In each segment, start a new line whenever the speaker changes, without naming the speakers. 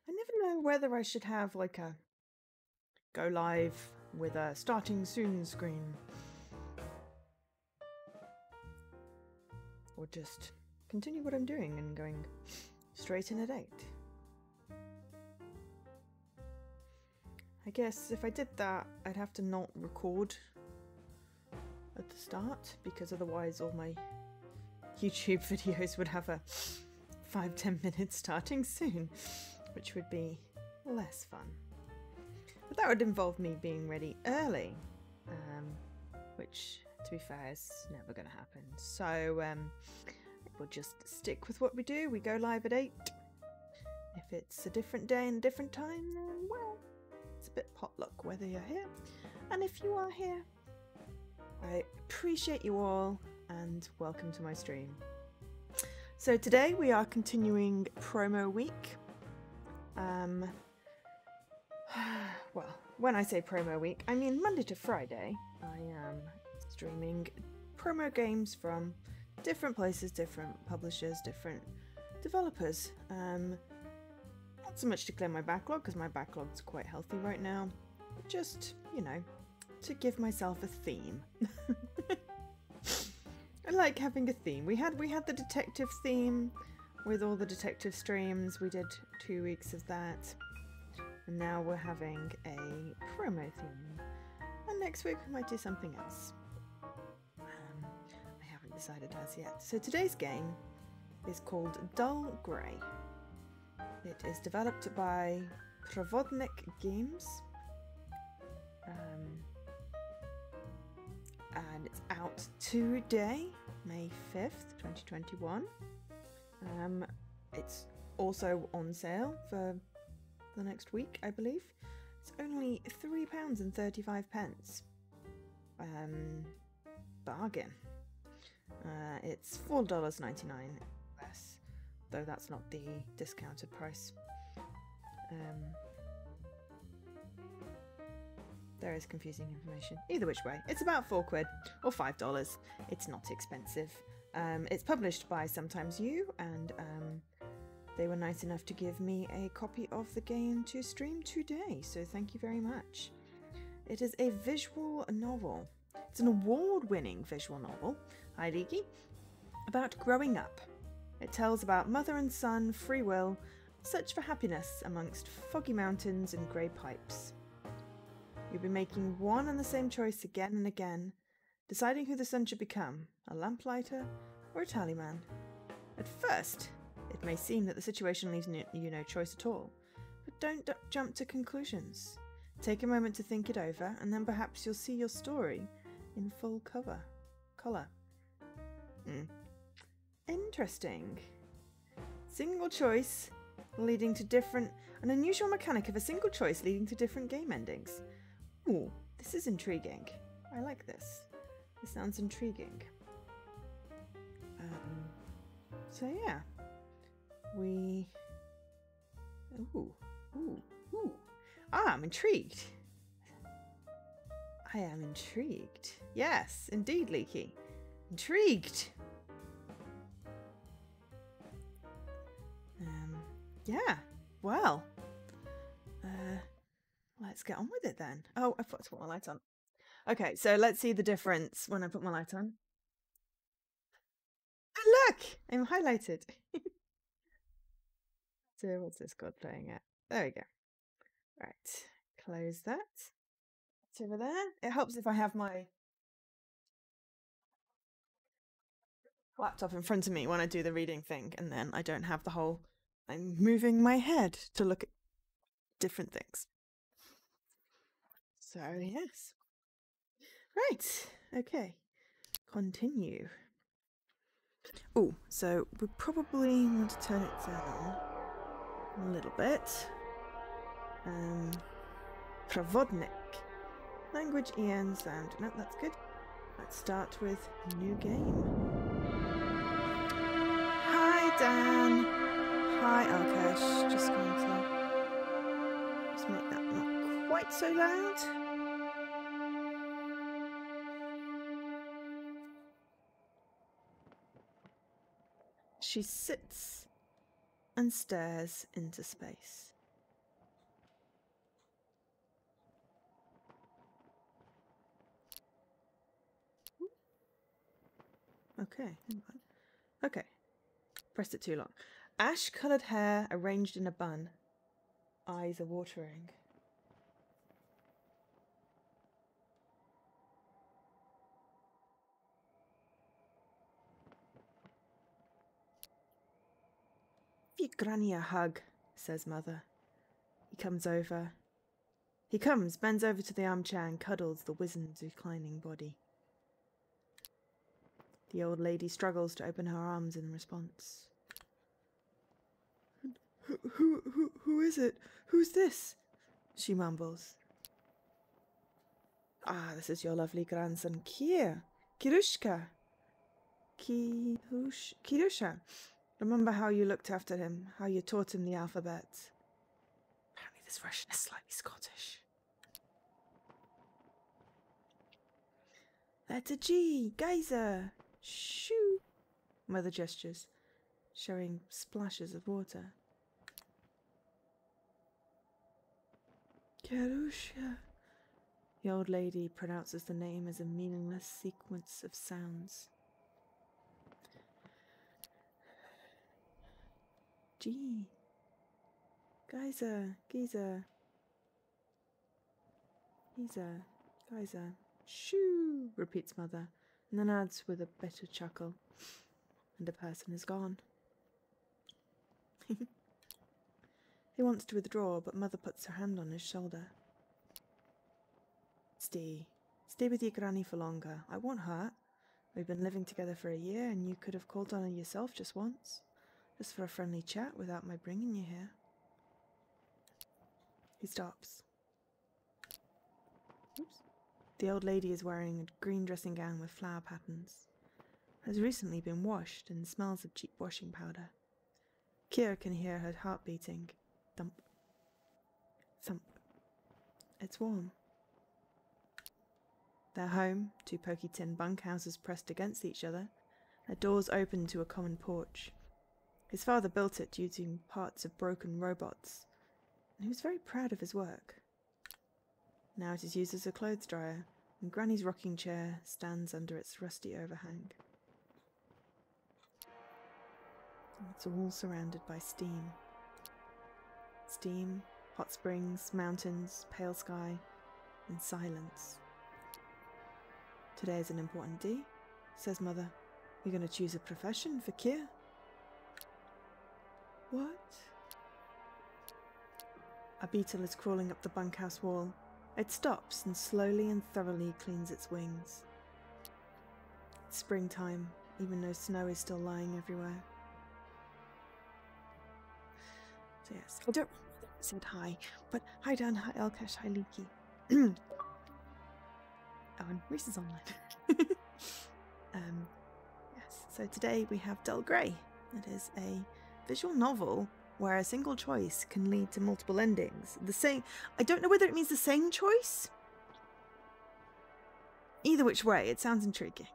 I never know whether I should have like a go live with a starting soon screen. Or just continue what I'm doing and going straight in at 8. I guess if I did that, I'd have to not record at the start, because otherwise all my YouTube videos would have a 5-10 minute starting soon, which would be less fun. But that would involve me being ready early, which, to be fair, is never going to happen. So we'll just stick with what we do. We go live at 8. If it's a different day and a different time, then, well, it's a bit potluck whether you're here. And if you are here, I appreciate you all and welcome to my stream. So today we are continuing promo week. Well, when I say promo week, I mean Monday to Friday. I am streaming promo games from different places, different publishers, different developers. Not so much to clear my backlog, because my backlog's quite healthy right now. Just, you know, to give myself a theme. I like having a theme. We had the detective theme with all the detective streams. We did 2 weeks of that. And now we're having a promo theme. And next week we might do something else. I haven't decided as yet. So today's game is called Dull Grey. It is developed by Provodnik Games. And it's out today, May 5th, 2021. It's also on sale for the next week, I believe. It's only £3.35. Bargain. It's $4.99 less, though that's not the discounted price. There is confusing information. Either which way, it's about £4 or $5. It's not expensive. It's published by Sometimes You, and they were nice enough to give me a copy of the game to stream today, so thank you very much. It is a visual novel. It's an award-winning visual novel, hi Leaky, about growing up. It tells about mother and son, free will, search for happiness amongst foggy mountains and grey pipes. You'll be making one and the same choice again and again, deciding who the son should become, a lamplighter or a tallyman. At first, it may seem that the situation leaves you no choice at all, but don't jump to conclusions. Take a moment to think it over, and then perhaps you'll see your story in full colour. Interesting. Single choice leading to different... An unusual mechanic of a single choice leading to different game endings. Ooh, this is intriguing. I like this. This sounds intriguing. So yeah. I'm intrigued. I am intrigued. Yes, indeed, Leaky. Intrigued. Yeah, well. Let's get on with it then. Oh, I forgot to put my light on. Okay, so let's see the difference when I put my light on. Oh, look! I'm highlighted. So what's this called playing at? There we go. Right, close that. It's over there. It helps if I have my laptop in front of me when I do the reading thing, and then I don't have the whole... I'm moving my head to look at different things. So, yes. Right, okay. Continue. Oh, so we probably want to turn it down a little bit. Provodnik. Language, EN, sound. No, that's good. Let's start with new game. Hi, Dan. Hi, Alkesh. Just going to make that not quite so loud. She sits and stares into space. Okay, hang on. Okay, pressed it too long. Ash-coloured hair arranged in a bun. Eyes are watering. Give your granny a hug, says Mother. He comes, bends over to the armchair and cuddles the wizened, reclining body. The old lady struggles to open her arms in response. Who is it? Who's this? She mumbles. Ah, this is your lovely grandson, Kirushka. Kirusha. Remember how you looked after him, how you taught him the alphabet. Apparently this Russian is slightly Scottish. Letter G, geyser. Shoo. Mother gestures, showing splashes of water. Kirusha. The old lady pronounces the name as a meaningless sequence of sounds. G. Geyser, geyser. Geyser, geyser. Shoo, repeats Mother, and then adds with a bitter chuckle. And the person is gone. He wants to withdraw, but Mother puts her hand on his shoulder. Stay with your granny for longer. I won't hurt. We've been living together for a year, and you could have called on her yourself just once. Just for a friendly chat without my bringing you here. He stops. Oops. The old lady is wearing a green dressing gown with flower patterns. Has recently been washed and smells of cheap washing powder. Kira can hear her heart beating. Thump. Thump. It's warm. Their home, two pokey tin bunkhouses pressed against each other, their doors open to a common porch. His father built it using parts of broken robots, and he was very proud of his work. Now it is used as a clothes dryer, and Granny's rocking chair stands under its rusty overhang. It's all surrounded by steam. Steam, hot springs, mountains, pale sky, and silence. Today is an important day, says Mother. You're going to choose a profession for Kier. What? A beetle is crawling up the bunkhouse wall. It stops and slowly and thoroughly cleans its wings. It's springtime, even though snow is still lying everywhere. So yes, I don't said hi, but hi Dan, hi Elkesh, hi Leaky. Oh, and Reese is online. Yes, so today we have Dull Grey. It is a visual novel where a single choice can lead to multiple endings. I don't know whether it means the same choice. Either which way, it sounds intriguing.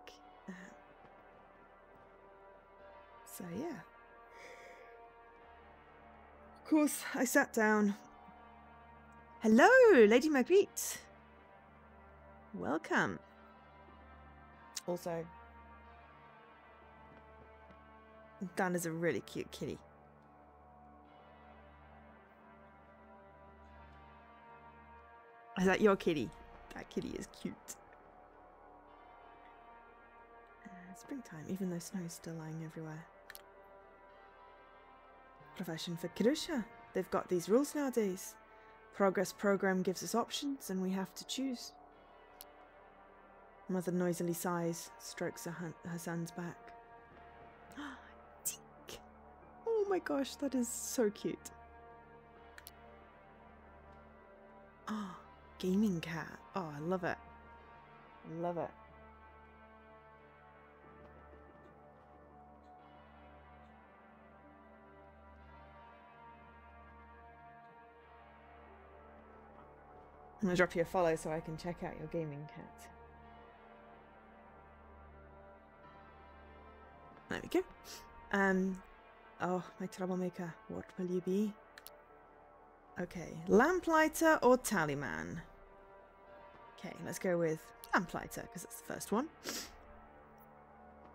So yeah. Of course, I sat down. Hello, Lady Marguerite. Welcome. Also, Dan is a really cute kitty. Is that your kitty? That kitty is cute. Springtime, even though snow is still lying everywhere. Profession for Kirusha. They've got these rules nowadays. Progress program gives us options and we have to choose. Mother noisily sighs, strokes her son's back. Tink. Oh my gosh, that is so cute. Ah, gaming cat. Oh, I love it. I love it. I'm going to drop you a follow so I can check out your gaming cat. There we go. Oh, my troublemaker. What will you be? Okay, lamplighter or tallyman? Okay, let's go with lamplighter, because it's the first one.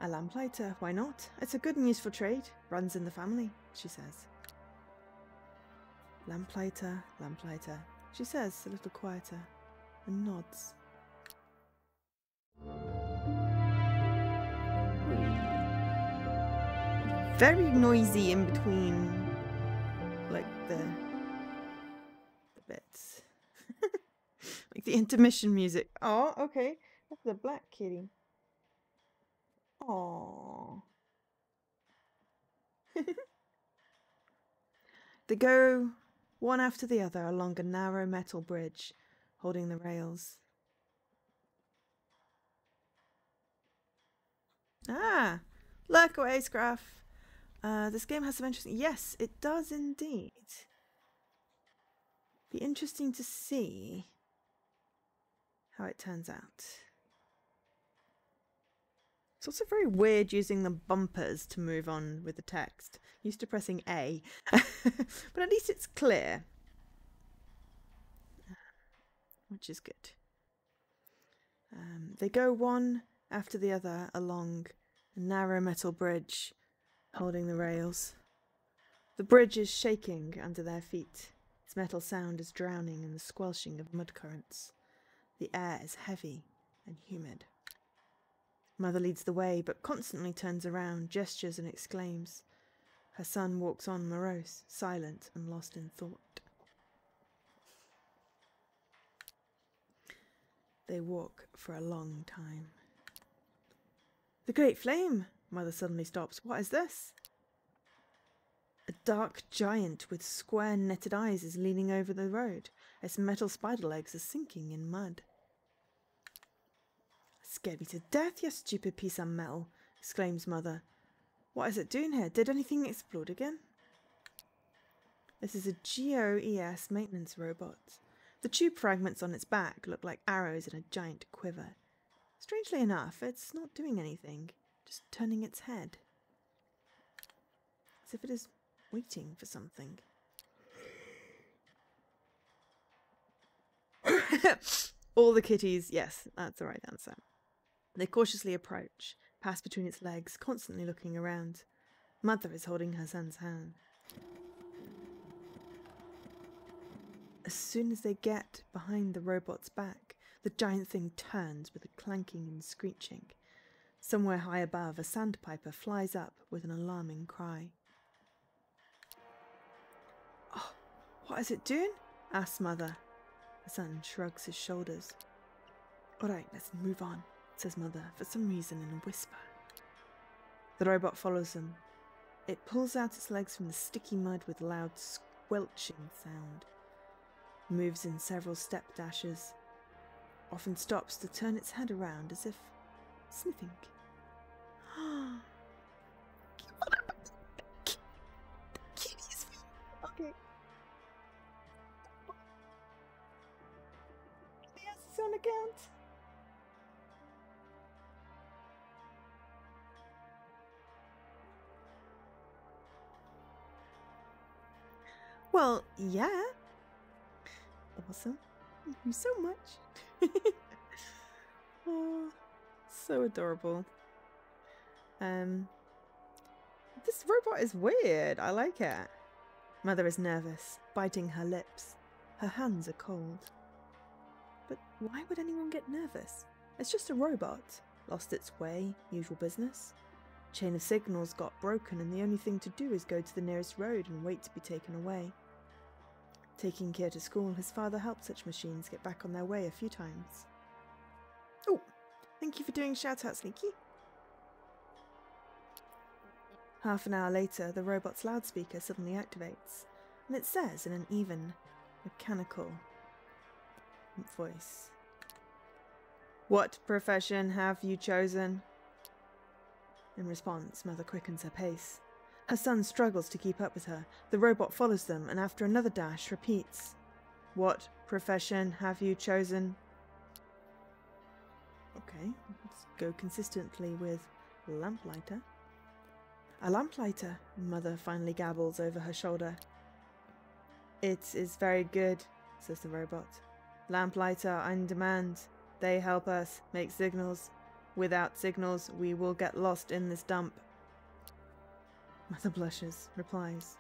A lamplighter, why not? It's a good and useful trade. Runs in the family, she says. Lamplighter, lamplighter, she says, a little quieter, and nods. Very noisy in between, like the bits. Like the intermission music. Oh, okay. That's the black kitty. Aww. They go one after the other along a narrow metal bridge, holding the rails. Ah! Lurk away, Scruff. This game has some interesting... Yes, it does indeed. Be interesting to see how it turns out. It's also very weird using the bumpers to move on with the text. Used to pressing A. But at least it's clear. Which is good. They go one after the other along a narrow metal bridge, holding the rails. The bridge is shaking under their feet. Its metal sound is drowning in the squelching of mud currents. The air is heavy and humid. Mother leads the way, but constantly turns around, gestures and exclaims. Her son walks on morose, silent and lost in thought. They walk for a long time. The Great Flame! Mother suddenly stops. What is this? A dark giant with square netted eyes is leaning over the road. Its metal spider legs are sinking in mud. Scared me to death, you stupid piece of metal, exclaims Mother. What is it doing here? Did anything explode again? This is a GOES maintenance robot. The tube fragments on its back look like arrows in a giant quiver. Strangely enough, it's not doing anything, just turning its head. As if it is waiting for something. All the kitties, yes, that's the right answer. They cautiously approach, pass between its legs, constantly looking around. Mother is holding her son's hand. As soon as they get behind the robot's back, the giant thing turns with a clanking and screeching. Somewhere high above, a sandpiper flies up with an alarming cry. Oh, what is it doing? Asks Mother. The son shrugs his shoulders. All right, let's move on, says Mother, for some reason in a whisper. The robot follows them. It pulls out its legs from the sticky mud with a loud squelching sound. Moves in several step dashes. Often stops to turn its head around as if sniffing. Okay. Yes, it's on account. Well, yeah. Awesome. Thank you so much. Oh, so adorable. This robot is weird. I like it. Mother is nervous, biting her lips. Her hands are cold. But why would anyone get nervous? It's just a robot. Lost its way, usual business. Chain of signals got broken and the only thing to do is go to the nearest road and wait to be taken away. Taking Kier to school, his father helped such machines get back on their way a few times. Oh, thank you for doing shout-out, Sneaky. Half an hour later, the robot's loudspeaker suddenly activates, and it says in an even, mechanical voice. What profession have you chosen? In response, Mother quickens her pace. Her son struggles to keep up with her. The robot follows them, and after another dash, repeats. What profession have you chosen? Okay, let's go consistently with lamplighter. A lamplighter, Mother finally gabbles over her shoulder. It is very good, says the robot. Lamplighter on demand. They help us make signals. Without signals, we will get lost in this dump. Mother blushes, replies.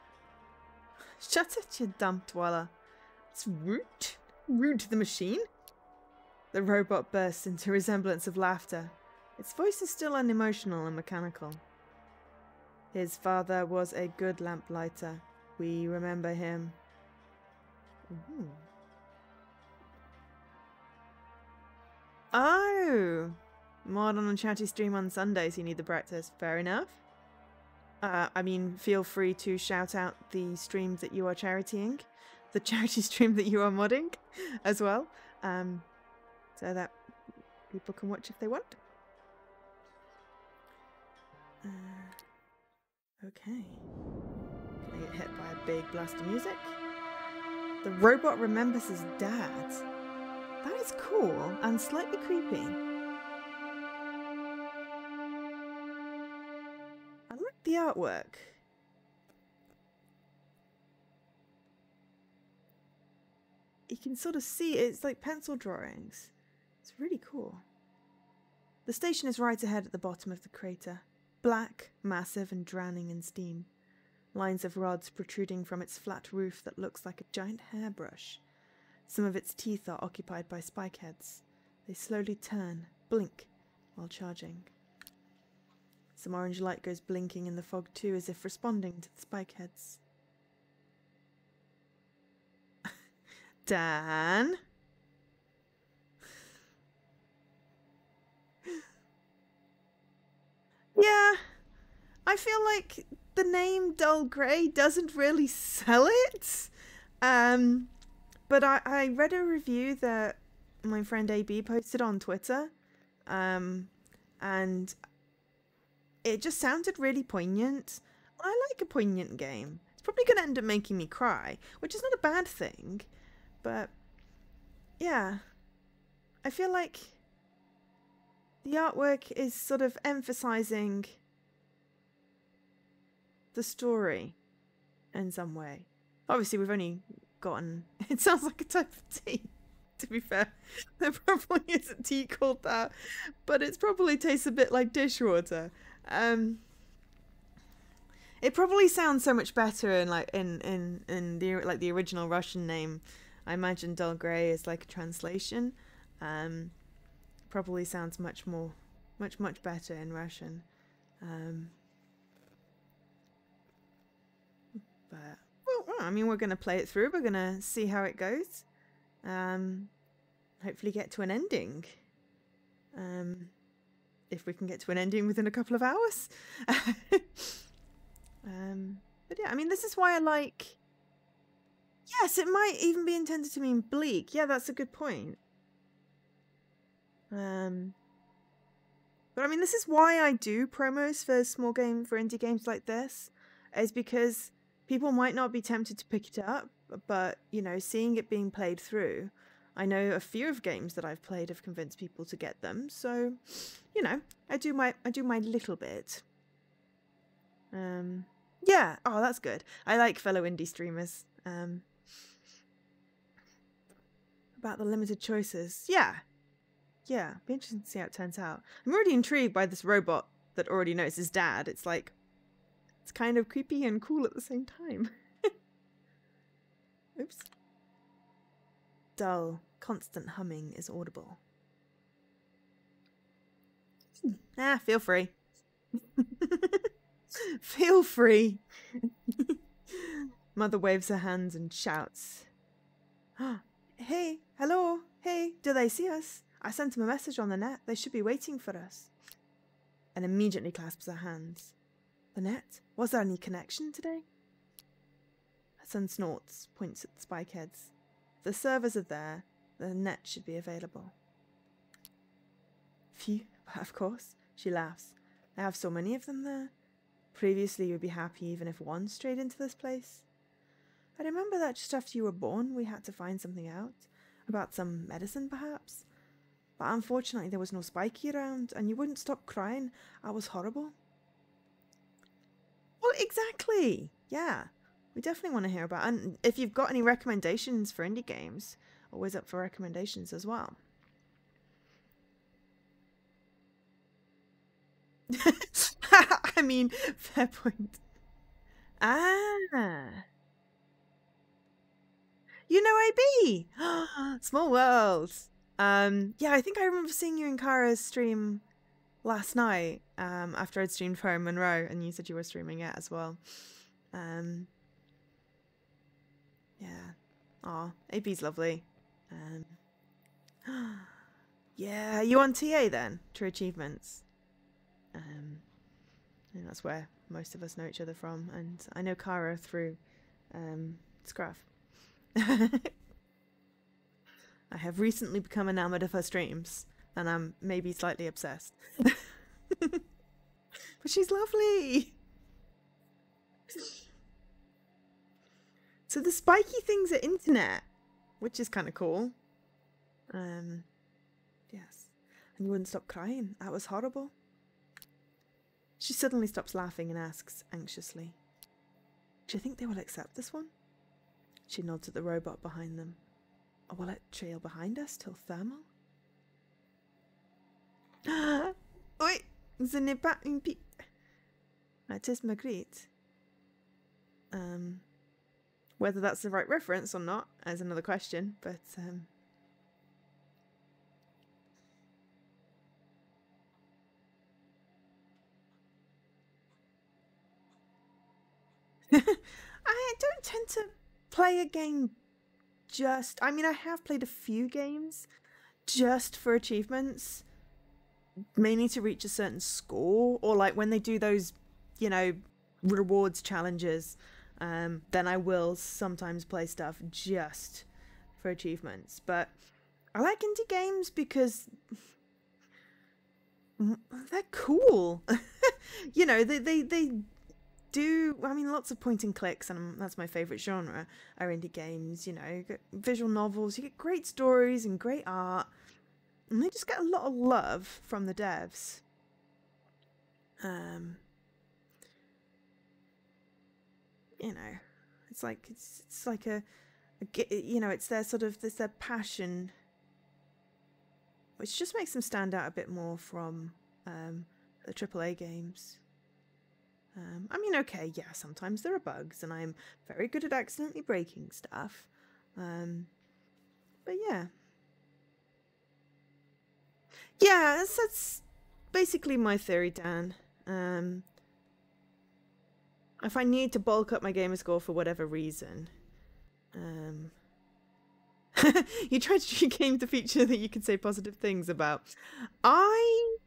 Shut it, you dump dweller. It's rude. Rude to the machine. The robot bursts into resemblance of laughter. Its voice is still unemotional and mechanical. His father was a good lamplighter. We remember him. Ooh. Oh! Mod on a chatty stream on Sundays, you need the breakfast. Fair enough. I mean, feel free to shout out the streams that you are charitying. The charity stream that you are modding as well. So that people can watch if they want. Okay. Gonna get hit by a big blast of music. The robot remembers his dad. That is cool and slightly creepy. I like the artwork. You can sort of see it's like pencil drawings. It's really cool. The station is right ahead at the bottom of the crater. Black, massive and drowning in steam. Lines of rods protruding from its flat roof that looks like a giant hairbrush. Some of its teeth are occupied by spike heads. They slowly turn, blink, while charging. Some orange light goes blinking in the fog too, as if responding to the spike heads. Dan? Yeah, I feel like the name Dull Grey doesn't really sell it. But I read a review that my friend AB posted on Twitter, and it just sounded really poignant. I like a poignant game. It's probably going to end up making me cry, which is not a bad thing. But yeah, I feel like the artwork is sort of emphasizing the story in some way. Obviously, we've only gotten... It sounds like a type of tea, to be fair. There probably is a tea called that, but it probably tastes a bit like dishwater. It probably sounds so much better in the original Russian name. I imagine Dull Grey is like a translation. Probably sounds much better in Russian. But well, I mean, we're gonna play it through. We're gonna see how it goes. Hopefully get to an ending. If we can get to an ending within a couple of hours. But yeah, I mean, this is why I like... Yes, it might even be intended to mean bleak. Yeah, that's a good point. But I mean, this is why I do promos for indie games like this, is because people might not be tempted to pick it up, but, you know, seeing it being played through, I know a few of games that I've played have convinced people to get them, so, you know, I do my little bit. Yeah, oh, that's good. I like fellow indie streamers. About the limited choices. Yeah, be interesting to see how it turns out. I'm already intrigued by this robot that already knows his dad. It's like, it's kind of creepy and cool at the same time. Oops. Dull, constant humming is audible. Feel free. Feel free. Mother waves her hands and shouts. Hey, hello, hey, do they see us? I sent them a message on the net. They should be waiting for us. And immediately clasps her hands. The net? Was there any connection today? Her son snorts, points at the spike heads. If the servers are there, the net should be available. Phew, of course, she laughs. I have so many of them there. Previously, you'd be happy even if one strayed into this place. I remember that just after you were born, we had to find something out. About some medicine, perhaps. But unfortunately, there was no Spiky around, and you wouldn't stop crying. I was horrible. exactly. Yeah, we definitely want to hear about. And if you've got any recommendations for indie games, always up for recommendations as well. I mean, fair point. Ah, you know AB. Small world. Yeah, I think I remember seeing you in Kara's stream last night. After I'd streamed Fire Monroe, and you said you were streaming it as well. Um, yeah. Aw, AB's lovely. Um, yeah, you on TA then? True Achievements. And that's where most of us know each other from. And I know Kara through Scruff. I have recently become enamored of her streams, and I'm maybe slightly obsessed. But she's lovely. So the spiky things are internet, which is kind of cool. Yes. And you wouldn't stop crying. That was horrible. She suddenly stops laughing and asks anxiously, "Do you think they will accept this one?" She nods at the robot behind them. Or will it trail behind us till thermal? Oui, ce n'est pas une pipe. It is Magritte. Whether that's the right reference or not is another question, but I don't tend to play a game just... I mean, I have played a few games just for achievements, mainly to reach a certain score, or like when they do those, you know, rewards challenges, then I will sometimes play stuff just for achievements. But I like indie games because they're cool. You know, they do, I mean, lots of point and clicks, and that's my favourite genre, are indie games. You know, you get visual novels, you get great stories and great art, and they just get a lot of love from the devs. You know, it's like you know, it's their sort of, their passion, which just makes them stand out a bit more from the AAA games. I mean, okay, yeah, sometimes there are bugs, and I'm very good at accidentally breaking stuff. But yeah. Yeah, that's basically my theory, Dan. If I need to bulk up my gamer score for whatever reason, you tried to game the feature that you could say positive things about. I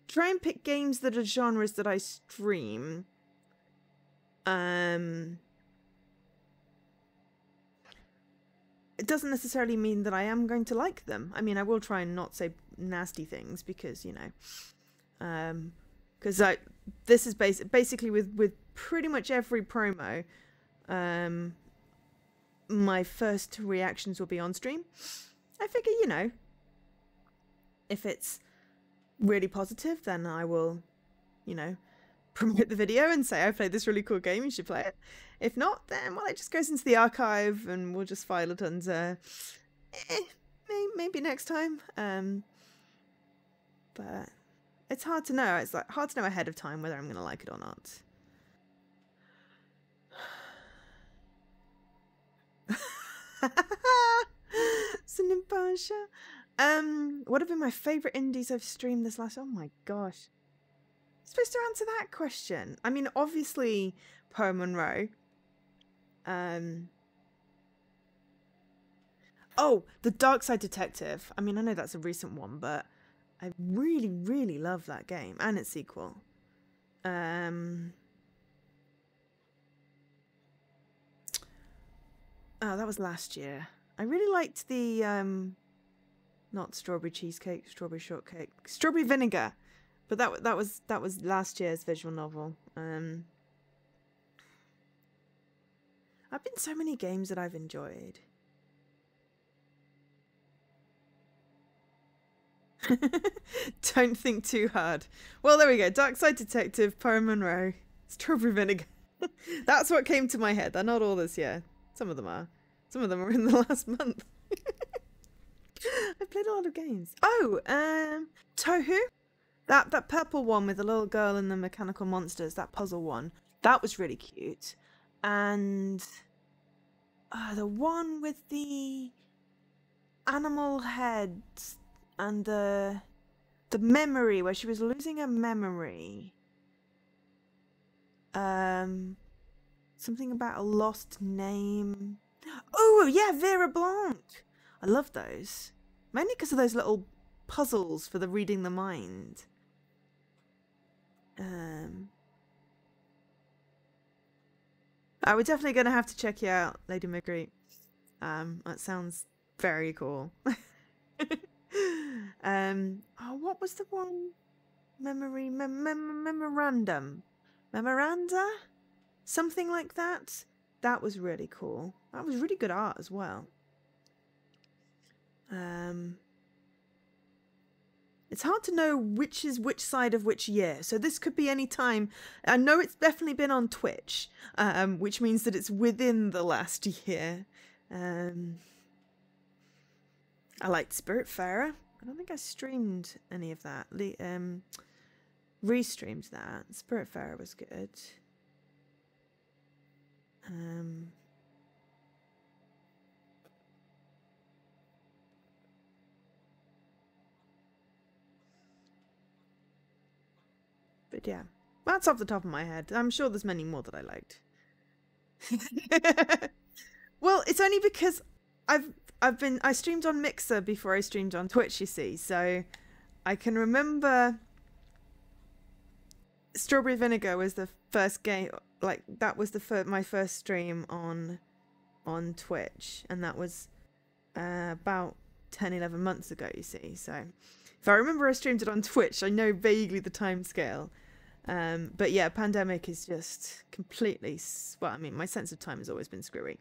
try and pick games that are genres that I stream. It doesn't necessarily mean that I am going to like them. I mean, I will try and not say nasty things because, you know, because this is basically with pretty much every promo, my first reactions will be on stream. I figure, you know, if it's really positive, then I will, you know, promote the video and say, I played this really cool game, you should play it. If not, then, well, it just goes into the archive and we'll just file it under maybe next time. But it's hard to know. It's like hard to know ahead of time whether I'm going to like it or not. What have been my favourite indies I've streamed this last... Oh my gosh. I'm supposed to answer that question. I mean, obviously, Poe Monroe. Oh, The Dark Side Detective. I mean, I know that's a recent one, but I really, really love that game and its sequel. Oh, that was last year. I really liked the not strawberry cheesecake, strawberry shortcake, strawberry vinegar, but that was last year's visual novel. I've been so many games that I've enjoyed. Don't think too hard. Well, there we go. Dark Side Detective, Poirot Monroe, Strawberry Vinegar. That's what came to my head. They're not all this year. Some of them are. Some of them are in the last month. I played a lot of games. Oh, Tohu? That purple one with the little girl and the mechanical monsters, that puzzle one. That was really cute. And the one with the animal heads and the memory where she was losing her memory. Something about a lost name. Oh yeah, Vera Blanc. I love those. Mainly because of those little puzzles for the reading the mind. We're definitely going to have to check you out, Lady Marguerite. That sounds very cool. Oh, what was the one? Memorandum. Memoranda? Something like that? That was really cool. That was really good art as well. It's hard to know which is which side of which year. So this could be any time. I know it's definitely been on Twitch, which means that it's within the last year. I liked Spiritfarer. I don't think I streamed any of that. Restreamed that. Spiritfarer was good. But yeah, that's off the top of my head. I'm sure there's many more that I liked. Well, it's only because I streamed on Mixer before I streamed on Twitch, you see, so I can remember Strawberry Vinegar was the first game, like that was my first stream on Twitch, and that was about 10-11 months ago, you see. So if I remember I streamed it on Twitch, I know vaguely the time scale. But yeah, pandemic is just completely, well, I mean, my sense of time has always been screwy.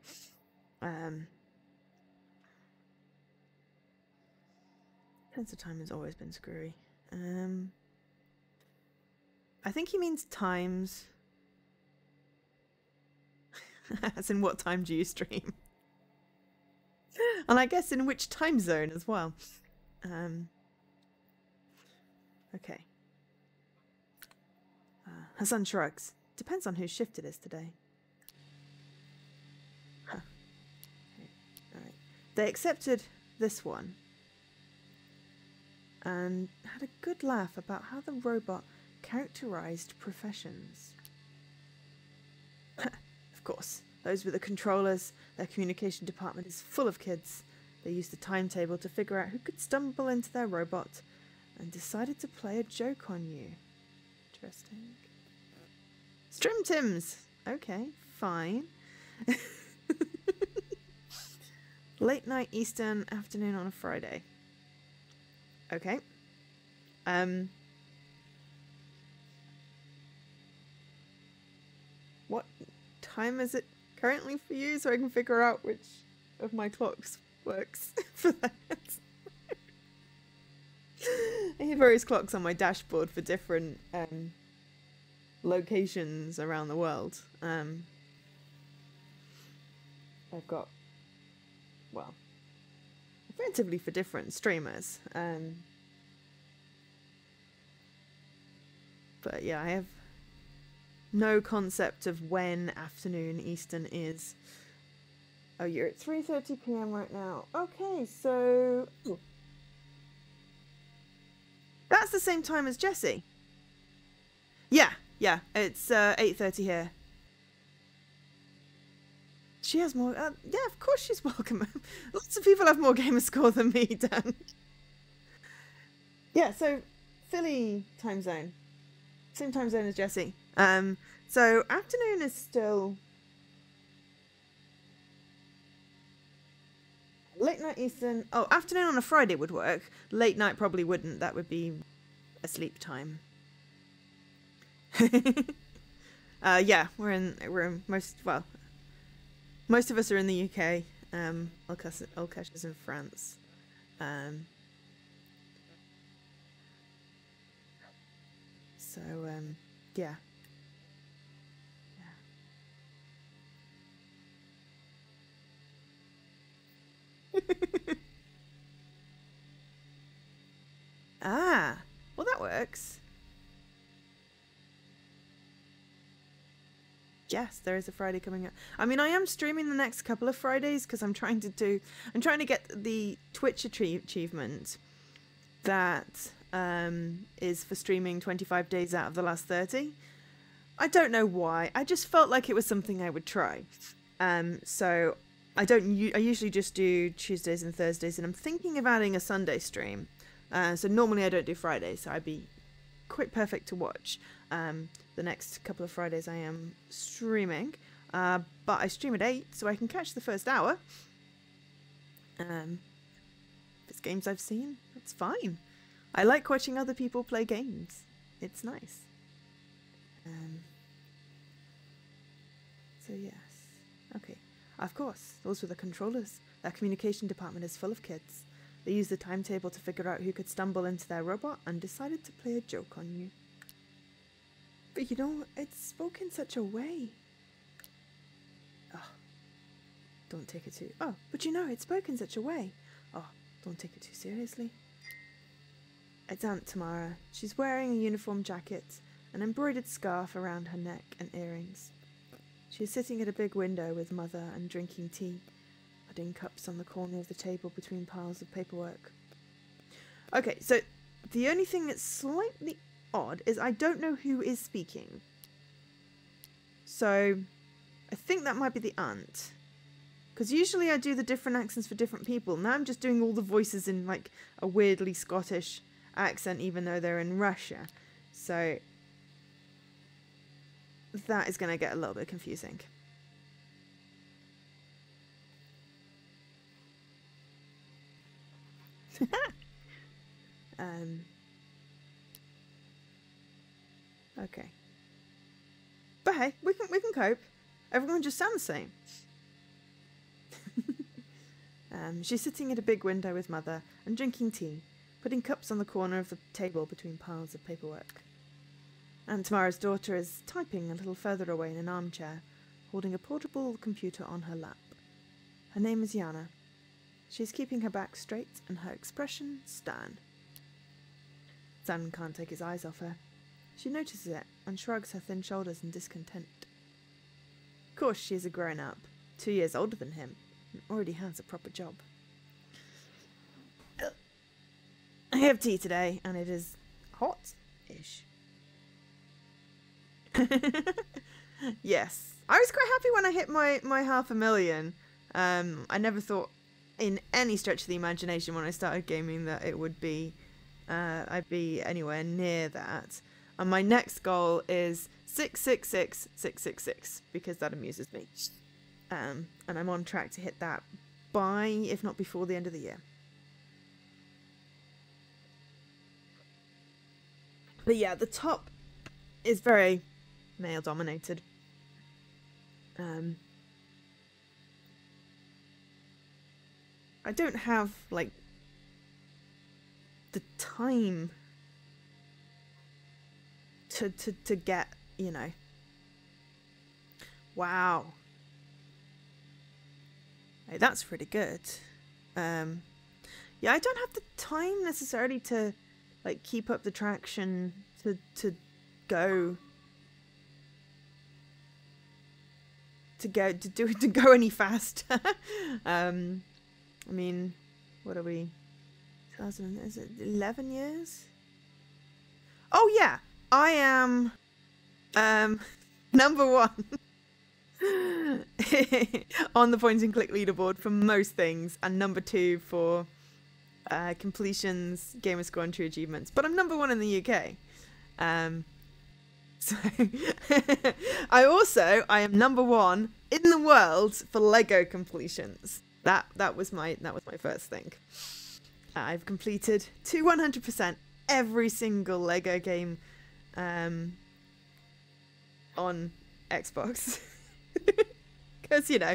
Sense of time has always been screwy. I think he means times. As in, what time do you stream? And I guess in which time zone as well. Okay. Hassan shrugs. Depends on whose shift it is today. Huh. Okay. All right. They accepted this one and had a good laugh about how the robot characterized professions. Of course, those were the controllers. Their communication department is full of kids. They used the timetable to figure out who could stumble into their robot and decided to play a joke on you. Interesting. Strim Tims! Okay, fine. Late night Eastern, afternoon on a Friday. Okay. What time is it currently for you, so I can figure out which of my clocks works for that? I have various clocks on my dashboard for different locations around the world. I've got, well, effectively for different streamers. But yeah, I have no concept of when afternoon Eastern is. Oh, you're at 3:30 p.m. right now. Okay, so that's the same time as Jessie. Yeah, it's 8:30 here. She has more. Yeah, of course she's welcome. Lots of people have more gamer score than me, Dan. Yeah, so Philly time zone, same time zone as Jessie. So afternoon is still late night Eastern. Oh, afternoon on a Friday would work. Late night probably wouldn't. That would be a sleep time. Yeah, we're in most of us are in the UK. Alkesh is in France. So, yeah. Ah, well that works. Yes, there is a Friday coming up. I mean, I am streaming the next couple of Fridays because I'm trying to get the Twitch achievement that is for streaming 25 days out of the last 30. I don't know why. I just felt like it was something I would try. So I usually just do Tuesdays and Thursdays, and I'm thinking of adding a Sunday stream. So normally I don't do Fridays, so I'd be quite perfect to watch. The next couple of Fridays I am streaming, but I stream at 8, so I can catch the first hour. If it's games I've seen, that's fine. I like watching other people play games. It's nice. So yes. Okay. Of course, those were the controllers. Their communication department is full of kids. They used the timetable to figure out who could stumble into their robot and decided to play a joke on you. But you know, it spoke in such a way. Oh, don't take it too... Oh, but you know, it spoke in such a way. Oh, don't take it too seriously. It's Aunt Tamara. She's wearing a uniform jacket, an embroidered scarf around her neck and earrings. She is sitting at a big window with Mother and drinking tea, putting cups on the corner of the table between piles of paperwork. Okay, so the only thing that's slightly odd is I don't know who is speaking. So I think that might be the aunt. Because usually I do the different accents for different people. Now I'm just doing all the voices in like a weirdly Scottish accent even though they're in Russia. So that is going to get a little bit confusing. Okay. But hey, we can cope. Everyone just sounds the same. She's sitting at a big window with Mother and drinking tea, putting cups on the corner of the table between piles of paperwork. Aunt Tamara's daughter is typing a little further away in an armchair, holding a portable computer on her lap. Her name is Yana. She is keeping her back straight and her expression stern. Sam can't take his eyes off her. She notices it and shrugs her thin shoulders in discontent. Of course, she is a grown-up, 2 years older than him, and already has a proper job. I have tea today, and it is hot-ish. Yes, I was quite happy when I hit my 500,000. I never thought in any stretch of the imagination when I started gaming that it would be I'd be anywhere near that. And my next goal is 666,666 because that amuses me. And I'm on track to hit that by, if not before, the end of the year. But yeah, the top is very male dominated. I don't have like the time to get, you know. Wow. Hey, that's pretty good. Yeah, I don't have the time necessarily to like keep up the traction to go any faster. I mean, what are we? 2000, is it 11 years? Oh yeah, I am number 1 on the point and click leaderboard for most things, and number 2 for completions, gamer score and true achievements. But I'm number 1 in the UK. So I am number 1 in the world for Lego completions. That was my first thing. I've completed to 100% every single Lego game on Xbox. Because, you know,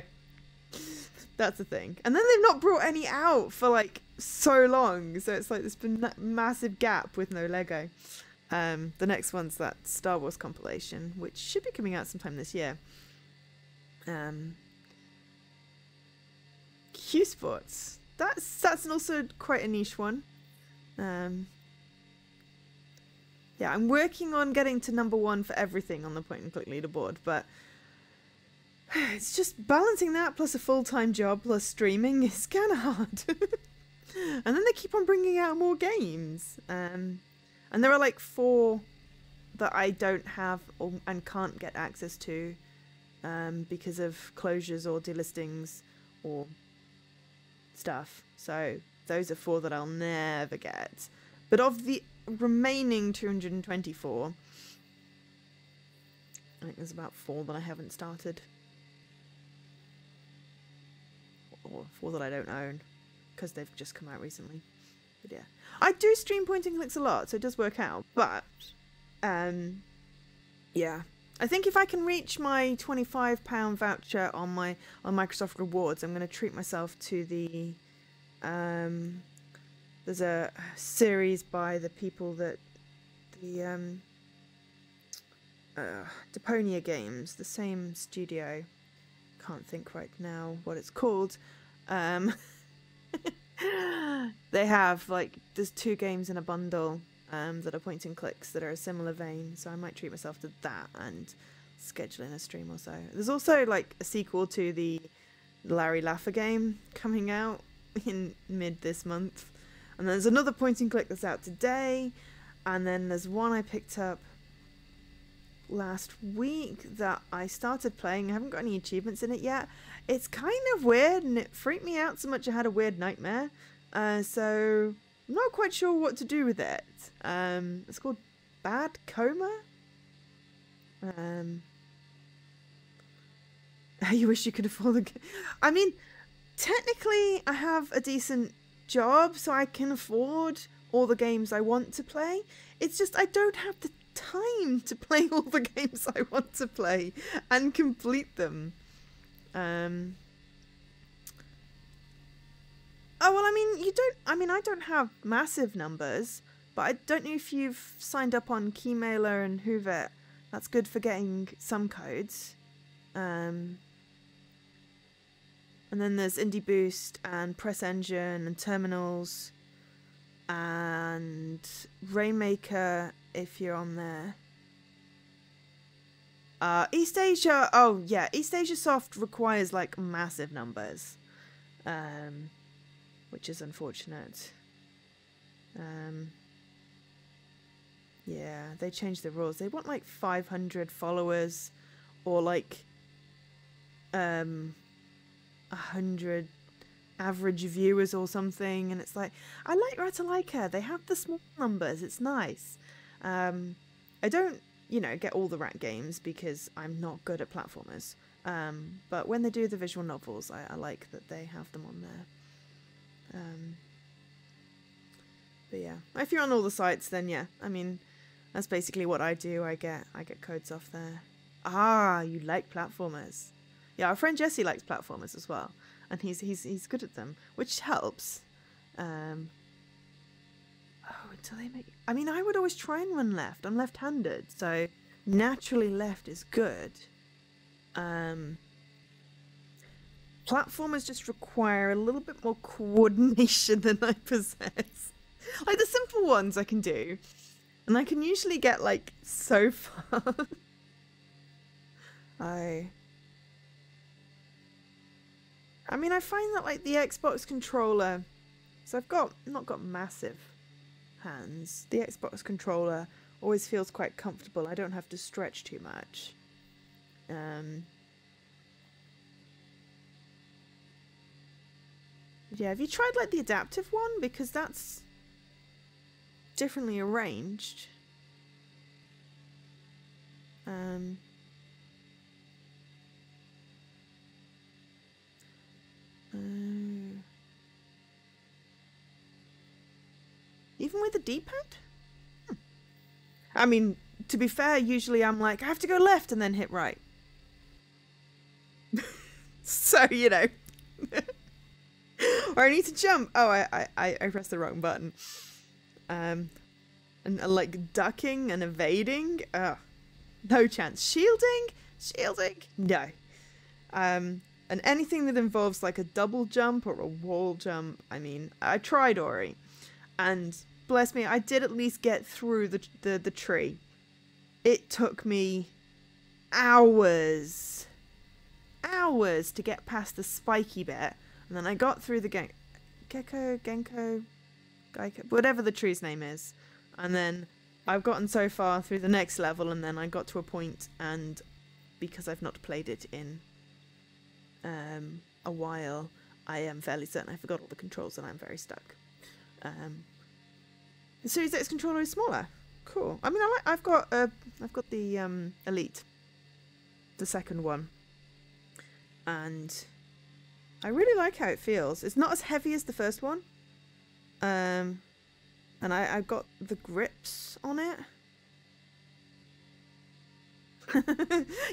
that's the thing. And then they've not brought any out for like so long. So it's like there's been that massive gap with no Lego. The next one's that Star Wars compilation, which should be coming out sometime this year. Q Sports. That's also quite a niche one. Yeah, I'm working on getting to #1 for everything on the point and click leaderboard, but it's just balancing that plus a full-time job plus streaming is kind of hard. And then they keep on bringing out more games. And there are like 4 that I don't have and can't get access to because of closures or delistings or stuff. So those are 4 that I'll never get. But of the remaining 224, I think there's about 4 that I haven't started. Or 4 that I don't own, because they've just come out recently. But yeah. I do stream point and clicks a lot, so it does work out. But, yeah. I think if I can reach my £25 voucher on Microsoft Rewards, I'm going to treat myself to the... there's a series by the people that... The, Deponia Games, the same studio. Can't think right now what it's called. They have, like, there's 2 games in a bundle that are point and clicks that are a similar vein, so I might treat myself to that and schedule in a stream or so. There's also, like, a sequel to the Larry Laffer game coming out in mid this month, and there's another point and click that's out today, and then there's one I picked up last week that I started playing. I haven't got any achievements in it yet. It's kind of weird and it freaked me out so much I had a weird nightmare. So I'm not quite sure what to do with it. It's called Bad Coma. You wish you could afford the game. I mean, technically I have a decent job, so I can afford all the games I want to play. It's just I don't have the time to play all the games I want to play and complete them. Oh, well, I don't have massive numbers, but I don't know if you've signed up on Keymailer and Hoover. That's good for getting some codes. And then there's Indie Boost and Press Engine and Terminals and Rainmaker if you're on there. East Asia, oh yeah, East Asia Soft requires like massive numbers, which is unfortunate. Yeah, they changed the rules. They want like 500 followers or like 100 average viewers or something, and it's like, I like Ratalaika, they have the small numbers, it's nice. I don't, get all the rat games because I'm not good at platformers, but when they do the visual novels, I like that they have them on there. But yeah, if you're on all the sites, then yeah, I mean, that's basically what I do. I get codes off there. Ah, you like platformers. Yeah, our friend Jesse likes platformers as well, and he's good at them, which helps. Oh, until they make... I mean, I would always try and run left. I'm left-handed, so naturally left is good. Platformers just require a little bit more coordination than I possess. Like, the simple ones I can do, and I can usually get, like, so far. I mean, I find that, like, the Xbox controller... So I've not got massive hands. The Xbox controller always feels quite comfortable. I don't have to stretch too much. Yeah, have you tried, like, the adaptive one? Because that's differently arranged. Even with the D-pad? I mean, to be fair, usually I'm like, I have to go left and then hit right. So, or I need to jump. Oh, I pressed the wrong button. and like ducking and evading. No chance. Shielding, no. And anything that involves like a double jump or a wall jump. I mean, I tried Ori, and bless me, I did at least get through the tree. It took me hours to get past the spiky bit, and then I got through the Genko, whatever the tree's name is, and then I've gotten so far through the next level, and then I got to a point, and because I've not played it in a while, I am fairly certain I forgot all the controls and I'm very stuck. The Series X controller is smaller. Cool. I mean, I've got the Elite, the second one, and I really like how it feels. It's not as heavy as the first one, and I've got the grips on it.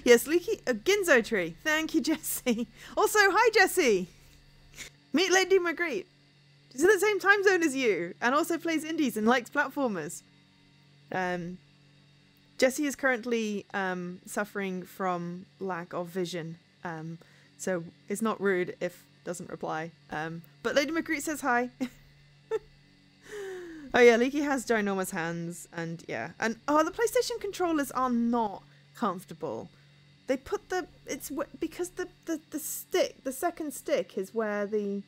Yes, Leaky, a Ginzo tree. Thank you, Jessie. Also, hi, Jessie. Meet Lady Marguerite. She's in the same time zone as you, and also plays indies and likes platformers. Jessie is currently suffering from lack of vision, so it's not rude if doesn't reply. But Lady Marguerite says hi. Oh yeah, Leaky has ginormous hands, and yeah, and oh, the PlayStation controllers are not comfortable. They put because the stick, the second stick is where the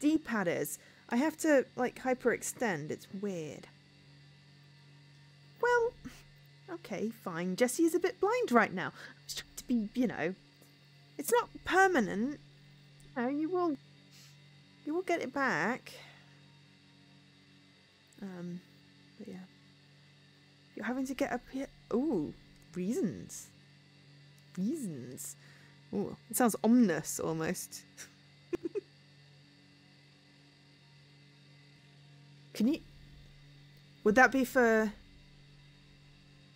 D-pad is. I have to like hyperextend. It's weird. Well, okay, fine. Jessie is a bit blind right now. I'm just trying to be, you know, it's not permanent. You know, you will get it back. But yeah, you're having to get up here. Ooh, reasons. Ooh, it sounds ominous almost. Would that be for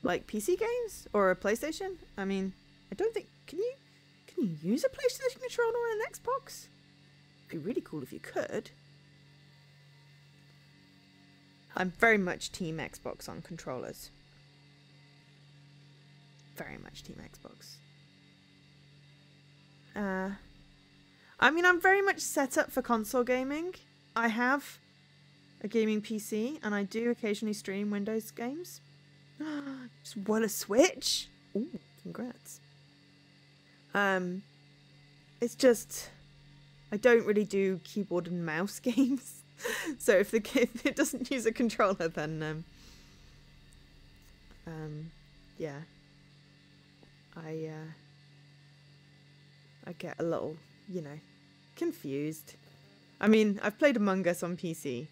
like PC games or a PlayStation? I mean, I don't think, can you use a PlayStation controller on an Xbox? It'd be really cool if you could. I'm very much team Xbox on controllers. Very much team Xbox. I mean, I'm very much set up for console gaming. I have a gaming PC, and I do occasionally stream Windows games. Just want a Switch? Ooh, congrats. It's just, I don't really do keyboard and mouse games. So if it doesn't use a controller, then yeah, I get a little, you know, confused. I mean, I've played Among Us on PC,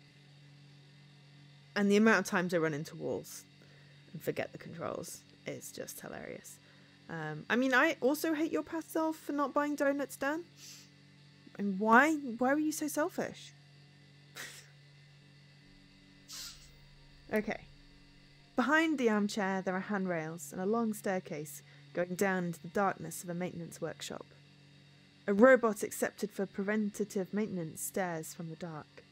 and the amount of times I run into walls and forget the controls is just hilarious. I mean, I also hate your past self for not buying donuts, Dan. And why were you so selfish? Okay. Behind the armchair there are handrails and a long staircase going down into the darkness of a maintenance workshop. A robot accepted for preventative maintenance stares from the dark.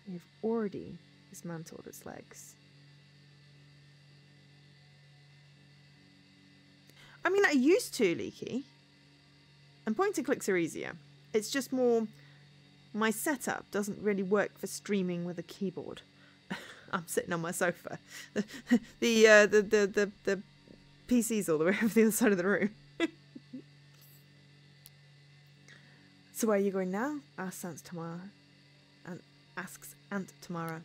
You've already dismantled its legs. I mean, I used to, Leaky. And point and clicks are easier. It's just more, my setup doesn't really work for streaming with a keyboard. I'm sitting on my sofa. The PC's all the way over the other side of the room. So where are you going now? Asks Aunt Tamara.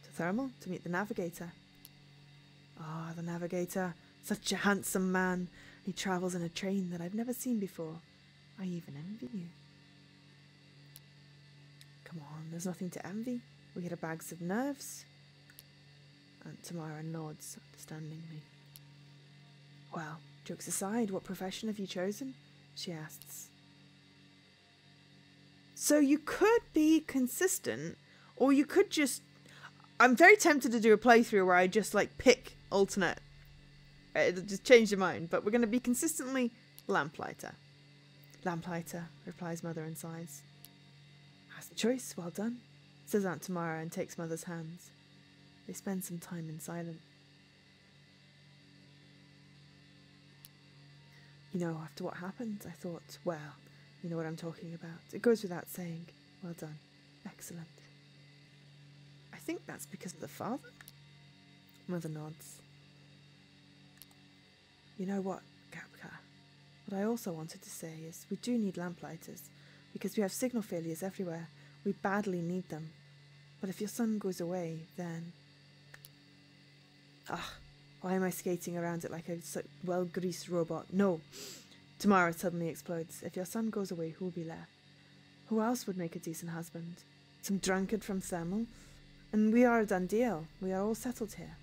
To Thermal to meet the Navigator. Ah, the Navigator. Such a handsome man. He travels in a train that I've never seen before. I even envy you. Come on, there's nothing to envy. We had bags of nerves. Aunt Tamara nods understandingly. Well, jokes aside, what profession have you chosen? She asks. So you could be consistent, or you could just... I'm very tempted to do a playthrough where I just like pick alternate. It'll just change your mind, but we're going to be consistently lamplighter. Lamplighter, replies Mother and sighs. Has the choice, well done, says Aunt Tamara and takes Mother's hands. They spend some time in silence. You know, after what happened, I thought, well, you know what I'm talking about. It goes without saying. Well done. Excellent. I think that's because of the father? Mother nods. You know what, Kapka? What I also wanted to say is we do need lamplighters, because we have signal failures everywhere. We badly need them. But if your son goes away, then... why am I skating around it like a well-greased robot? No! Tomorrow it suddenly explodes. If your son goes away, who'll be left? Who else would make a decent husband? Some drunkard from Thermal? And we are a done deal. We are all settled here.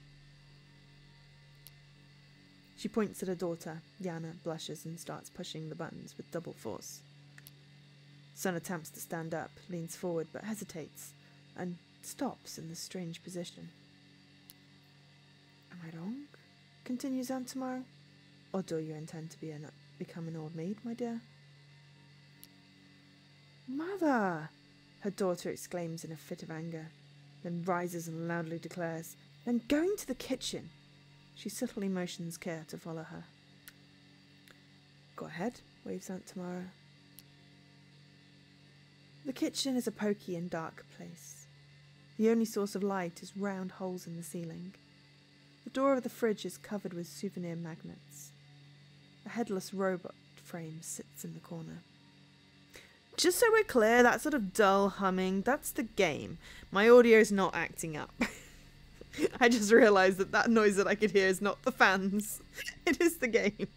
She points at her daughter. Yana blushes and starts pushing the buttons with double force. Son attempts to stand up, leans forward but hesitates, and stops in this strange position. Am I wrong? Continues on tomorrow. Or do you intend to become an old maid, my dear? Mother! Her daughter exclaims in a fit of anger, then rises and loudly declares, then going to the kitchen. She subtly motions Care to follow her. Go ahead, waves Aunt Tamara. The kitchen is a poky and dark place. The only source of light is round holes in the ceiling. The door of the fridge is covered with souvenir magnets. A headless robot frame sits in the corner. Just so we're clear, that sort of dull humming, that's the game. My audio is not acting up. I just realised that that noise that I could hear is not the fans. It is the game.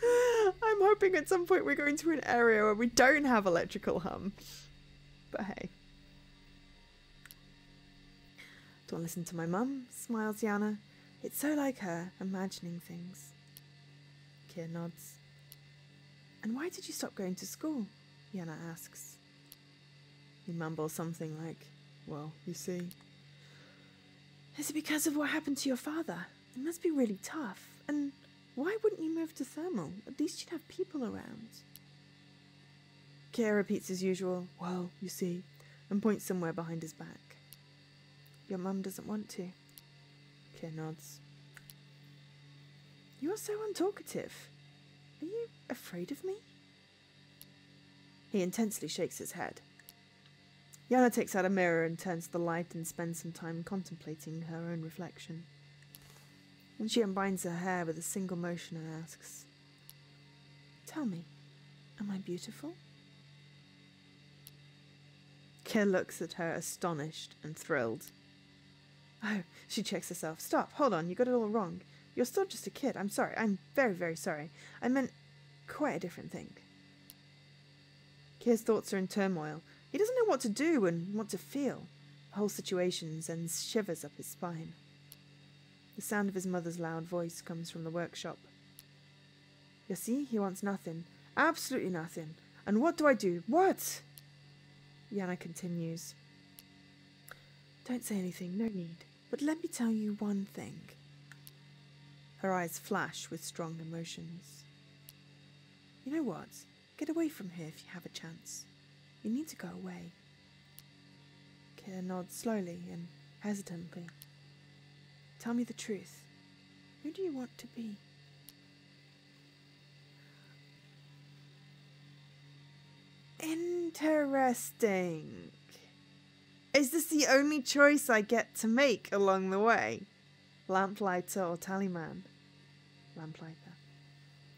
I'm hoping at some point we're going to an area where we don't have electrical hum. But hey. Don't listen to my mum, smiles Yana. It's so like her, imagining things. Kier nods. And why did you stop going to school? Yana asks. He mumbles something like, well, you see. Is it because of what happened to your father? It must be really tough. And why wouldn't you move to Thermal? At least you'd have people around. Kier repeats as usual, well, you see, and points somewhere behind his back. Your mum doesn't want to. Kier nods. You are so untalkative. Are you afraid of me? He intensely shakes his head. Yana takes out a mirror and turns the light and spends some time contemplating her own reflection. Then she unbinds her hair with a single motion and asks, Tell me, am I beautiful? Kier looks at her astonished and thrilled. Oh, she checks herself. Stop, hold on, you got it all wrong. You're still just a kid. I'm sorry. I'm very, very sorry. I meant quite a different thing. Kier's thoughts are in turmoil. He doesn't know what to do and what to feel. The whole situation sends shivers up his spine. The sound of his mother's loud voice comes from the workshop. You see, he wants nothing. Absolutely nothing. And what do I do? What? Yana continues. Don't say anything, no need. But let me tell you one thing. Her eyes flash with strong emotions. You know what? Get away from here if you have a chance. You need to go away. Kier nods slowly and hesitantly. Tell me the truth. Who do you want to be? Interesting. Is this the only choice I get to make along the way? Lamplighter or tallyman? Lamplighter.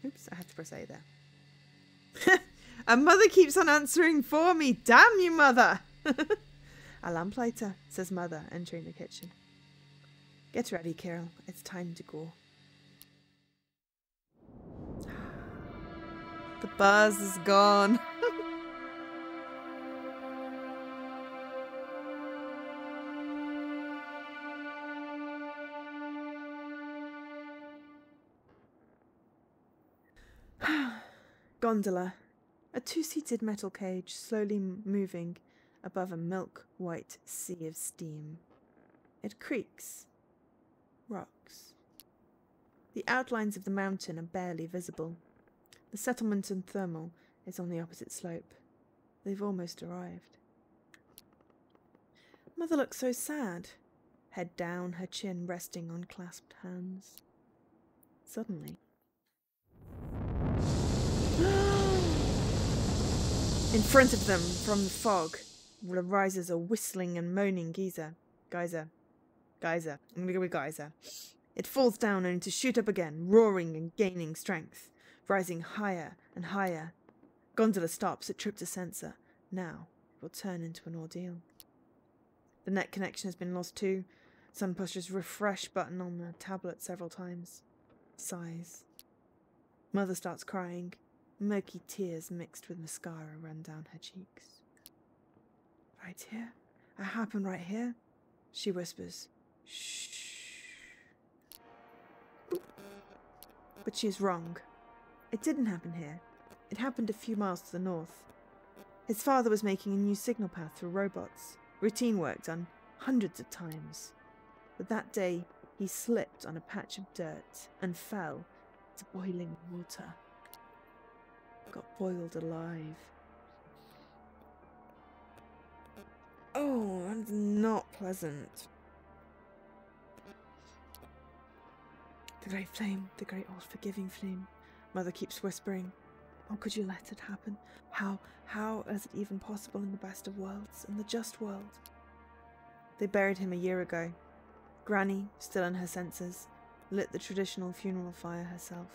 Oops, I had to press A there. A mother keeps on answering for me. Damn you, mother! A lamplighter, says mother, entering the kitchen. Get ready, Carol. It's time to go. The buzz is gone. Gondola. A two-seated metal cage slowly moving above a milk-white sea of steam. It creaks. Rocks. The outlines of the mountain are barely visible. The settlement in Thermal is on the opposite slope. They've almost arrived. Mother looked so sad, head down, her chin resting on clasped hands. Suddenly, in front of them, from the fog, rises a whistling and moaning geyser. I'm gonna go with geyser. It falls down only to shoot up again, roaring and gaining strength, rising higher and higher. Gondola stops, it tripped a sensor. Now it will turn into an ordeal. The net connection has been lost too. Son pushes refresh button on the tablet several times. Sighs. Mother starts crying. Murky tears mixed with mascara run down her cheeks. Right here? It happened right here? She whispers. Shh. But she is wrong. It didn't happen here. It happened a few miles to the north. His father was making a new signal path through robots. Routine work done hundreds of times. But that day, he slipped on a patch of dirt and fell to boiling water. Got boiled alive. Oh, that's not pleasant. The great flame, the great all-forgiving flame. Mother keeps whispering. How could you let it happen? How is it even possible in the best of worlds, in the just world? They buried him a year ago. Granny, still in her senses, lit the traditional funeral fire herself.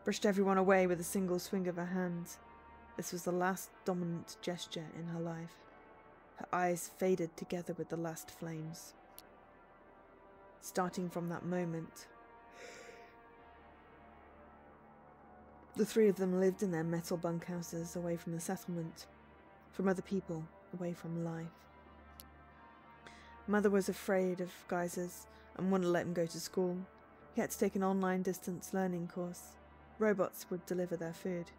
Brushed everyone away with a single swing of her hand. This was the last dominant gesture in her life. Her eyes faded together with the last flames. Starting from that moment, the three of them lived in their metal bunkhouses, away from the settlement, from other people, away from life. Mother was afraid of geysers and wouldn't let him go to school. He had to take an online distance learning course. Robots would deliver their food.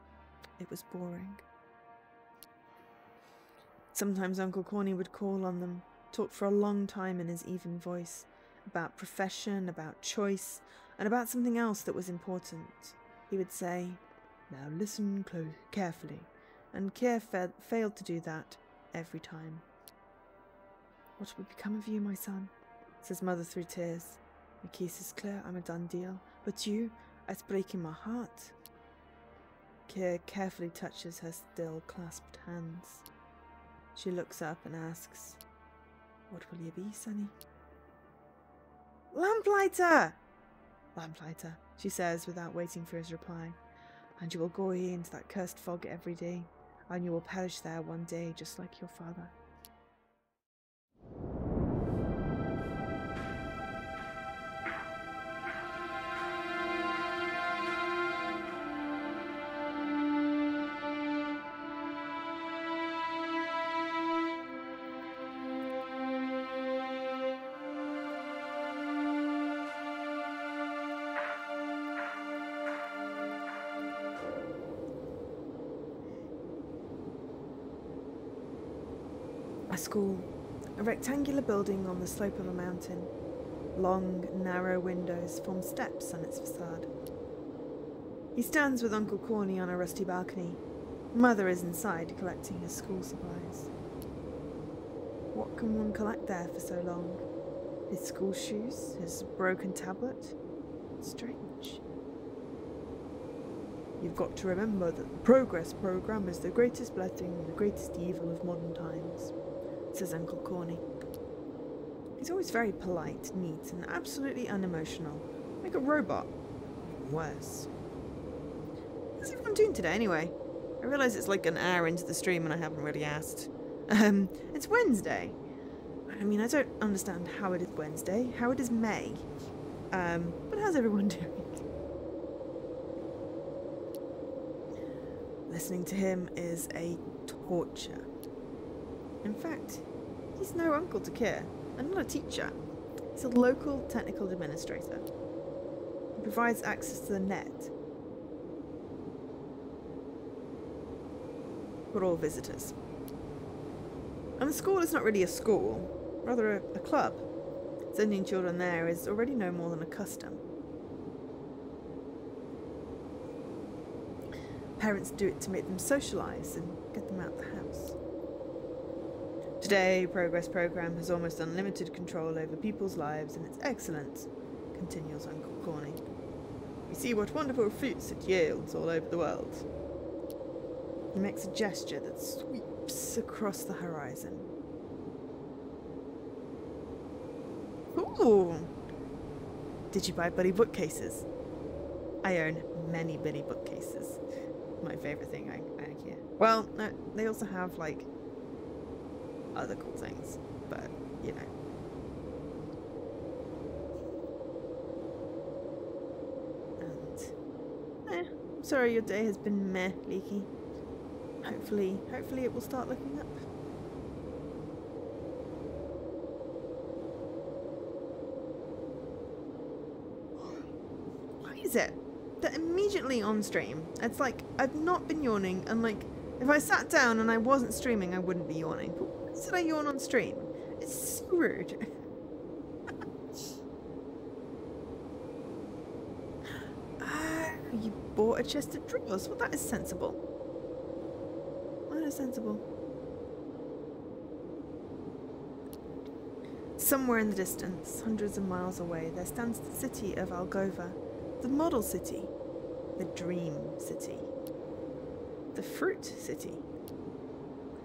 It was boring. Sometimes Uncle Corny would call on them, talk for a long time in his even voice, about profession, about choice, and about something else that was important. He would say, "Now listen carefully," and Kier failed to do that every time. "What will become of you, my son?" says Mother through tears. "My case is clear, I'm a done deal. But you, it's breaking my heart." Kier carefully touches her still clasped hands. She looks up and asks, "What will you be, sonny?" "Lamplighter!" "Lamplighter," she says without waiting for his reply. "And you will go here into that cursed fog every day, and you will perish there one day just like your father." A school, a rectangular building on the slope of a mountain. Long, narrow windows form steps on its facade. He stands with Uncle Corny on a rusty balcony. Mother is inside collecting his school supplies. What can one collect there for so long? His school shoes? His broken tablet? Strange. "You've got to remember that the progress program is the greatest blessing and the greatest evil of modern times," says Uncle Corny. He's always very polite, neat, and absolutely unemotional, like a robot. Worse. What's everyone doing today, anyway? I realise it's like an hour into the stream and I haven't really asked. It's Wednesday. I mean, I don't understand how it is Wednesday, how it is May. But how's everyone doing? Listening to him is a torture. In fact, he's no uncle to Kier, and not a teacher. He's a local technical administrator. He provides access to the net for all visitors. And the school is not really a school, rather a club. Sending children there is already no more than a custom. Parents do it to make them socialise and get them out of the house. Today, Progress Program has almost unlimited control over people's lives, and it's excellent, continues Uncle Corny. We see what wonderful fruits it yields all over the world. He makes a gesture that sweeps across the horizon. Ooh! Did you buy Buddy bookcases? I own many Buddy bookcases. My favourite thing I hear. Well, no, they also have, like, other cool things, but, you know. And, I'm sorry your day has been meh, Leaky. Hopefully it will start looking up. Why is it that immediately on stream, it's like I've not been yawning, and like if I sat down and I wasn't streaming, I wouldn't be yawning. But why did I yawn on stream? It's so rude. You bought a chest of drawers. Well, that is sensible. That is sensible. Somewhere in the distance, hundreds of miles away, there stands the city of Algova. The model city. The dream city. The fruit city.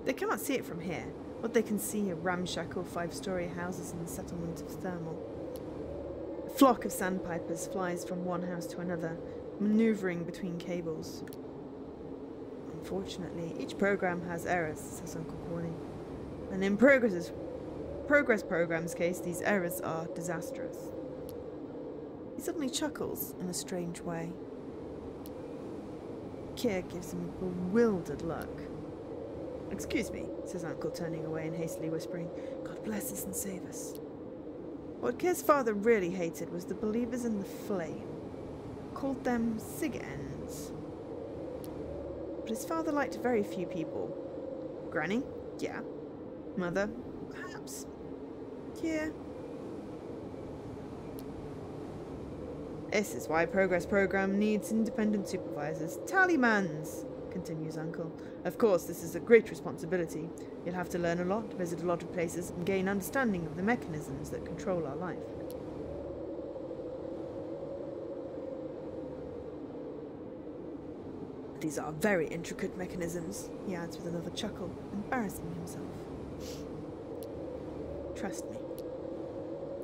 They cannot see it from here. What they can see are ramshackle 5-story houses in the settlement of Thermal. A flock of sandpipers flies from one house to another, maneuvering between cables. Unfortunately, each program has errors, says Uncle Corny. And in Progress Program's case, these errors are disastrous. He suddenly chuckles in a strange way. Kier gives him a bewildered look. Excuse me, says Uncle, turning away and hastily whispering, God bless us and save us. What Kier's father really hated was the believers in the flame. Called them sig ends. But his father liked very few people. Granny? Yeah. Mother? Perhaps. Yeah. This is why Progress Program needs independent supervisors. Tallymans, continues Uncle. Of course, this is a great responsibility. You'll have to learn a lot, visit a lot of places, and gain understanding of the mechanisms that control our life. These are very intricate mechanisms, he adds with another chuckle, embarrassing himself. Trust me.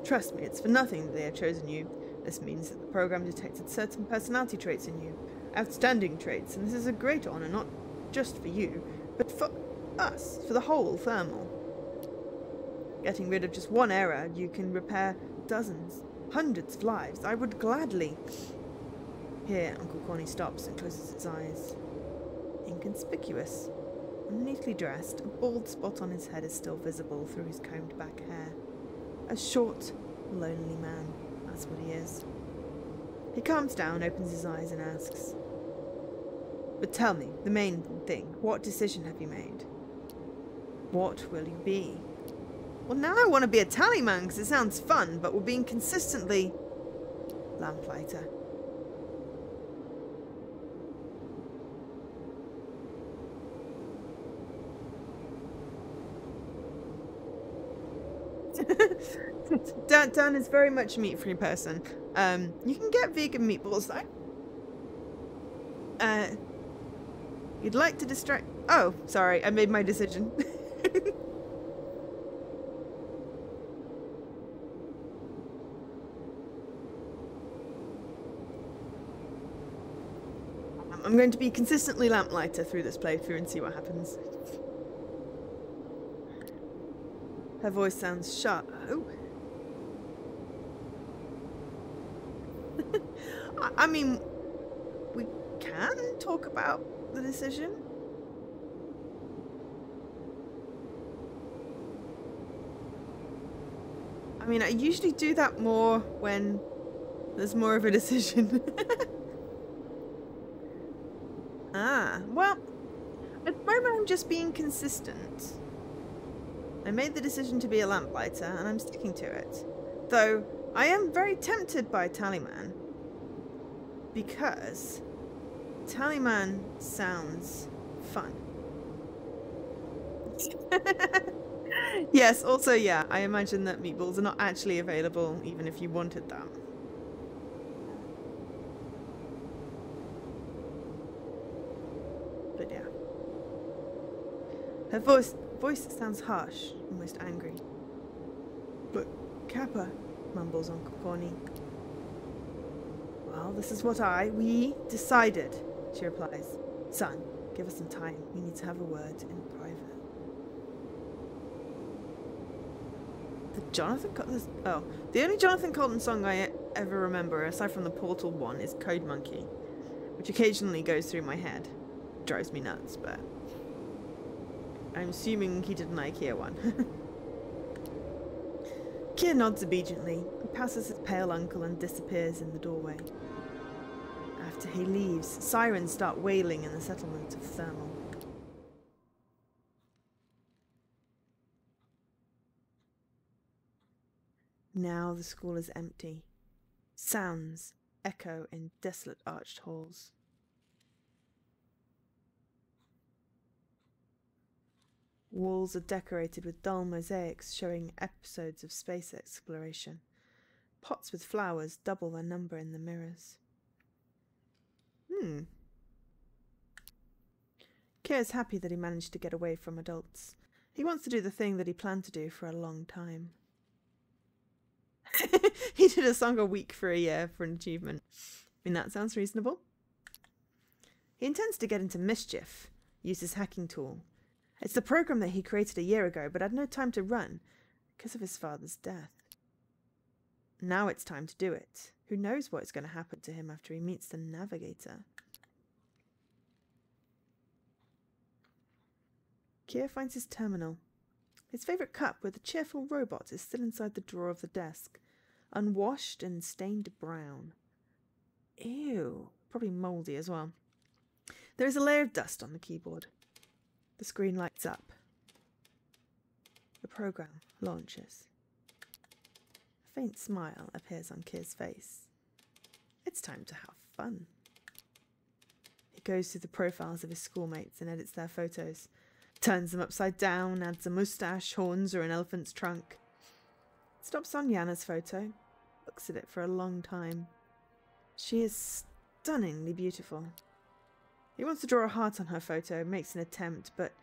Trust me, it's for nothing that they have chosen you. This means that the program detected certain personality traits in you, outstanding traits, and this is a great honor not just for you, but for us, for the whole Thermal. Getting rid of just one error, you can repair dozens, hundreds of lives. I would gladly... Here, Uncle Corny stops and closes his eyes. Inconspicuous. Neatly dressed, a bald spot on his head is still visible through his combed back hair. A short, lonely man. That's what he is. He calms down, opens his eyes and asks, but tell me, the main thing, what decision have you made? What will you be? Well, now I want to be a tallyman because it sounds fun, but we're being consistently... Lamplighter. Dan is very much a meat-free person. You can get vegan meatballs though. You'd like to distract... Oh, sorry, I made my decision. I'm going to be consistently lamplighter through this playthrough and see what happens. Her voice sounds sharp. Oh. I mean, we can talk about the decision. I mean, I usually do that more when there's more of a decision. Well, at the moment I'm just being consistent. I made the decision to be a lamplighter, and I'm sticking to it. Though, I am very tempted by Tallyman. Because Tallyman sounds fun. Yes, also, yeah, I imagine that meatballs are not actually available, even if you wanted them. But yeah. Her voice sounds harsh, almost angry. But, Kappa, mumbles Uncle Corny. Well, this is what we decided, she replies. Son, give us some time. We need to have a word in private. The only Jonathan Colton song I ever remember, aside from the Portal one, is Code Monkey, which occasionally goes through my head. It drives me nuts, but I'm assuming he did an IKEA one. Kier nods obediently and passes his pale uncle and disappears in the doorway. After he leaves, sirens start wailing in the settlement of Thermal. Now the school is empty. Sounds echo in desolate arched halls. Walls are decorated with dull mosaics showing episodes of space exploration. Pots with flowers double their number in the mirrors. Kier is happy that he managed to get away from adults. He wants to do the thing that he planned to do for a long time. He did a song a week for a year for an achievement. I mean, that sounds reasonable. He intends to get into Mischief, use his hacking tool. It's the program that he created a year ago, but had no time to run because of his father's death. Now it's time to do it. Who knows what is going to happen to him after he meets the Navigator? Kier finds his terminal. His favourite cup with a cheerful robot is still inside the drawer of the desk, unwashed and stained brown. Ew, probably mouldy as well. There is a layer of dust on the keyboard. The screen lights up. The program launches. A faint smile appears on Kier's face. It's time to have fun. He goes through the profiles of his schoolmates and edits their photos. Turns them upside down, adds a moustache, horns, or an elephant's trunk. Stops on Yana's photo. Looks at it for a long time. She is stunningly beautiful. He wants to draw a heart on her photo, makes an attempt, but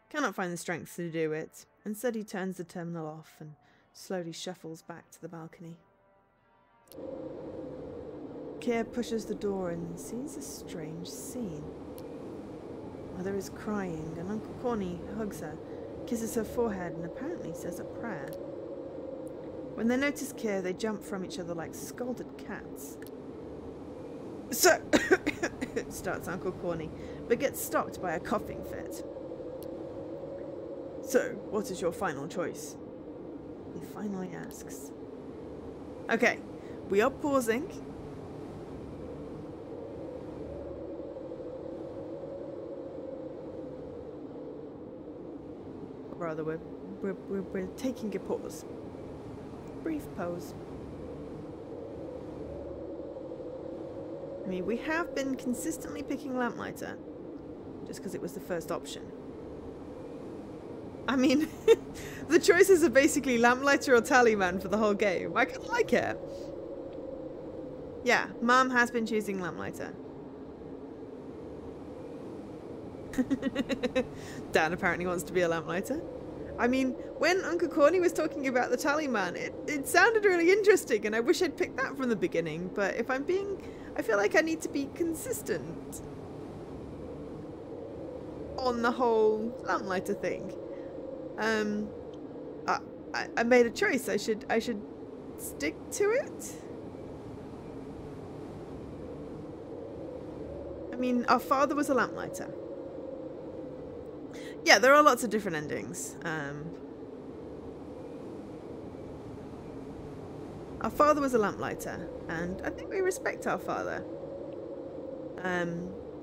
cannot find the strength to do it. Instead, he turns the terminal off and slowly shuffles back to the balcony. Kier pushes the door and sees a strange scene. Mother is crying, and Uncle Corny hugs her, kisses her forehead, and apparently says a prayer. When they notice Kier, they jump from each other like scalded cats. So, starts Uncle Corny, but gets stopped by a coughing fit. So, what is your final choice? He finally asks. Okay, we are pausing. Rather, we're taking a pause. Brief pause. I mean, we have been consistently picking Lamplighter, just because it was the first option. I mean, the choices are basically Lamplighter or Tallyman for the whole game. I kind of like it. Yeah, Mum has been choosing Lamplighter. Dan apparently wants to be a Lamplighter. I mean, when Uncle Corny was talking about the Tallyman, it sounded really interesting, and I wish I'd picked that from the beginning, but if I'm being... I feel like I need to be consistent on the whole Lamplighter thing. I made a choice. I should stick to it. I mean, our father was a Lamplighter. Yeah, there are lots of different endings. Our father was a lamplighter, and I think we respect our father.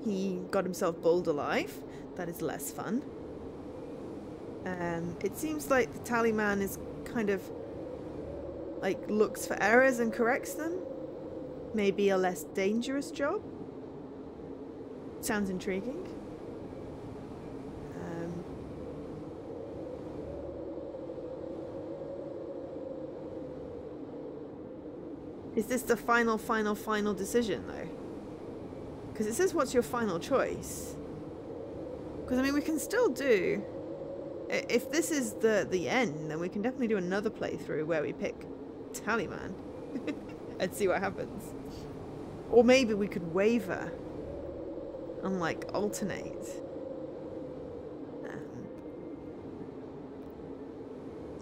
He got himself bowled alive. That is less fun. It seems like the Tallyman is kind of like looks for errors and corrects them. Maybe a less dangerous job. Sounds intriguing. Is this the final decision, though? Because it says, what's your final choice? Because, I mean, we can still do... If this is the end, then we can definitely do another playthrough where we pick Tallyman and see what happens. Or maybe we could waver and, like, alternate.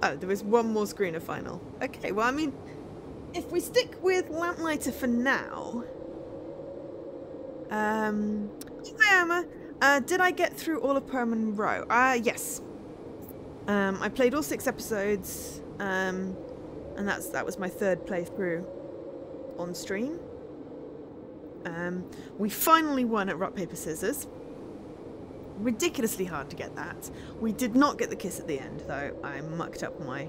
Oh, there is one more screen of final. Okay, well, I mean, if we stick with Lamplighter for now... Hi, Emma. Did I get through all of Perman Row? Yes. I played all 6 episodes, and that was my 3rd playthrough on stream. We finally won at Rock, Paper, Scissors. Ridiculously hard to get that. We did not get the kiss at the end, though. I mucked up my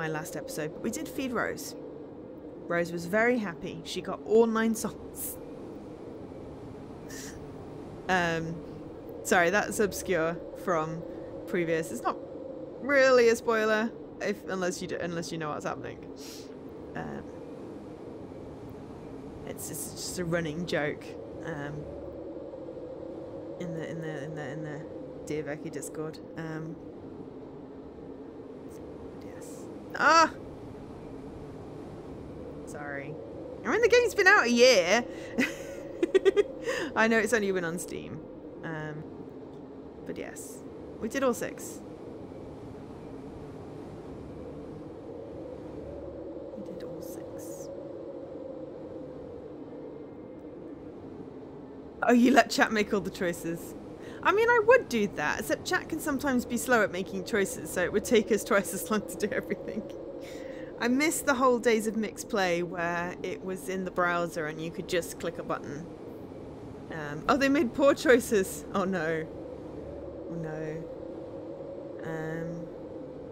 last episode, but we did feed Rose. Rose was very happy. She got all 9 songs. Sorry, that's obscure from previous. It's not really a spoiler, unless you know what's happening. It's just a running joke. In the Dear Becky Discord. Yes. Ah. Sorry. I mean, the game's been out a year. I know it's only been on Steam. But yes, we did all 6. We did all 6. Oh, you let chat make all the choices. I mean, I would do that, except chat can sometimes be slow at making choices, so it would take us twice as long to do everything. I miss the whole days of mixed play where it was in the browser and you could just click a button. Oh, they made poor choices. Oh no. Oh no.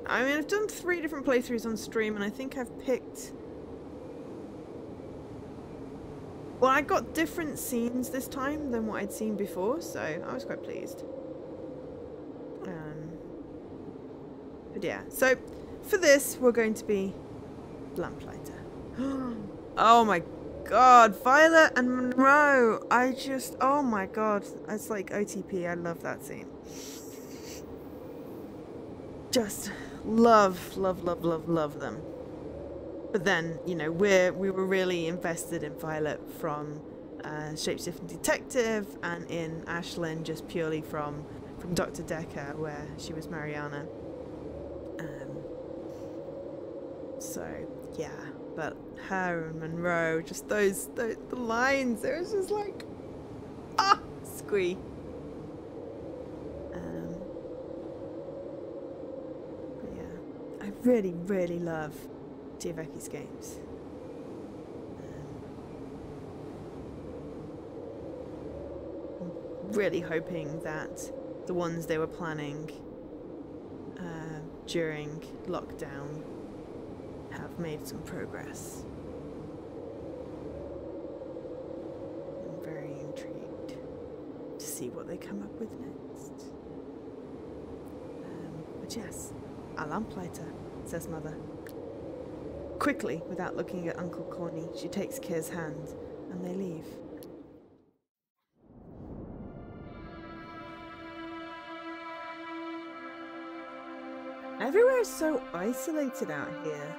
I mean, I've done 3 different playthroughs on stream and I think I've picked... Well, I got different scenes this time than what I'd seen before, so I was quite pleased. But yeah, so for this, we're going to be Lamplighter. Oh my god, Violet and Monroe! Oh my god, it's like OTP, I love that scene. Just love them. But then, you know, we were really invested in Violet from Shapeshifting Detective and in Ashlyn just purely from Dr. Decker, where she was Mariana. So, yeah. But her and Monroe, just the lines, it was just like, squee. But yeah, I really love Dear Becky's games. I'm really hoping that the ones they were planning during lockdown have made some progress. I'm very intrigued to see what they come up with next. But yes, a Lamplighter, says Mother. Quickly, without looking at Uncle Corny, she takes Kier's hand, and they leave. Everywhere is so isolated out here.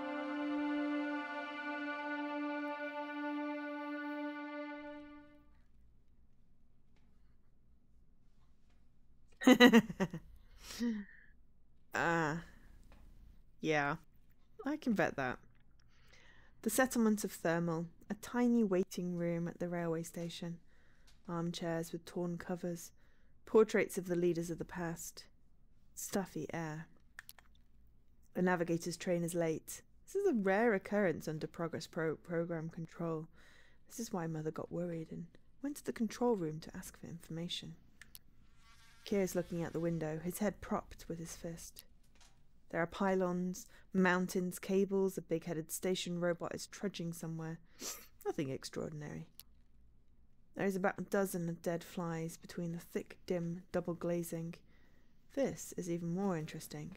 Yeah, I can bet that. The settlement of Thermal, a tiny waiting room at the railway station. Armchairs with torn covers, portraits of the leaders of the past. Stuffy air. The navigator's train is late. This is a rare occurrence under Progress program control. This is why Mother got worried and went to the control room to ask for information. Kier's looking out the window, his head propped with his fist. There are pylons, mountains, cables, a big-headed station robot is trudging somewhere. Nothing extraordinary. There is about a dozen of dead flies between the thick, dim, double glazing. This is even more interesting.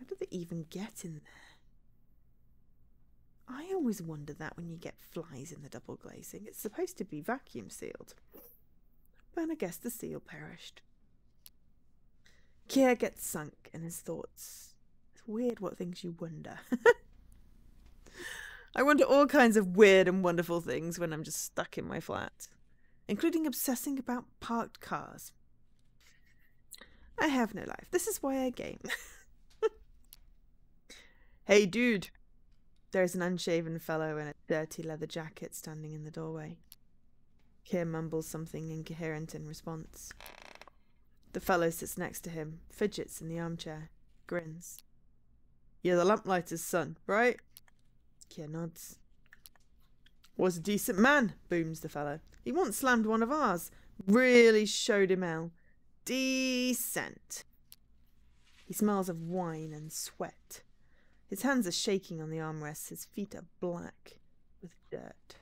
How did they even get in there? I always wonder that when you get flies in the double glazing. It's supposed to be vacuum sealed. But I guess the seal perished. Kier gets sunk in his thoughts. It's weird what things you wonder. I wonder all kinds of weird and wonderful things when I'm just stuck in my flat, including obsessing about parked cars. I have no life. This is why I game. Hey, dude. There's an unshaven fellow in a dirty leather jacket standing in the doorway. Kier mumbles something incoherent in response. The fellow sits next to him, fidgets in the armchair, grins. You're the lamplighter's son, right? Kier nods. Was a decent man, booms the fellow. He once slammed one of ours. Really showed him how. Decent. He smells of wine and sweat. His hands are shaking on the armrests. His feet are black with dirt.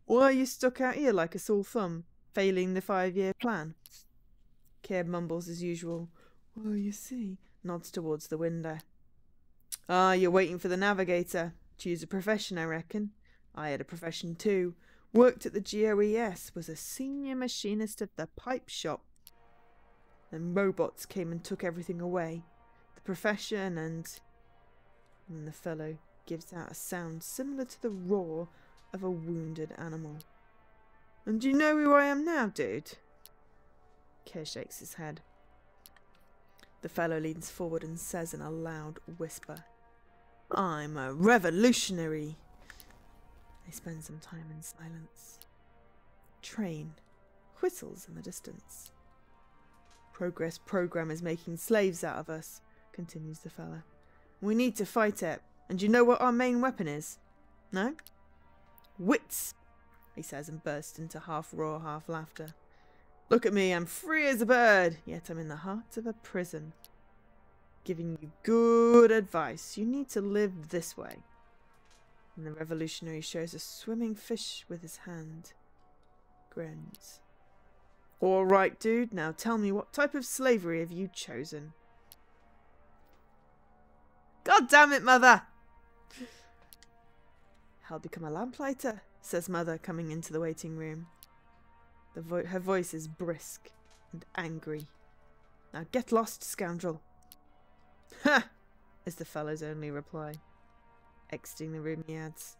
Why are you stuck out here like a sore thumb, failing the 5-year plan? Kier mumbles as usual. Well, you see, nods towards the window. Ah, you're waiting for the navigator. Choose a profession, I reckon. I had a profession too. Worked at the GOES, was a senior machinist at the pipe shop. Then robots came and took everything away. The profession and the fellow gives out a sound similar to the roar of a wounded animal. And do you know who I am now, dude? Kier shakes his head. The fellow leans forward and says in a loud whisper, I'm a revolutionary. They spend some time in silence. Train whistles in the distance. Progress program is making slaves out of us, continues the fellow. We need to fight it. And you know what our main weapon is? No? Wits, he says and bursts into half roar, half laughter. Look at me, I'm free as a bird, yet I'm in the heart of a prison. Giving you good advice. You need to live this way. And the revolutionary shows a swimming fish with his hand. Grins. All right, dude, now tell me, what type of slavery have you chosen? God damn it, Mother! I'll become a lamplighter, says Mother, coming into the waiting room. Her voice is brisk and angry. Now get lost, scoundrel. Ha! Is the fellow's only reply. Exiting the room, he adds,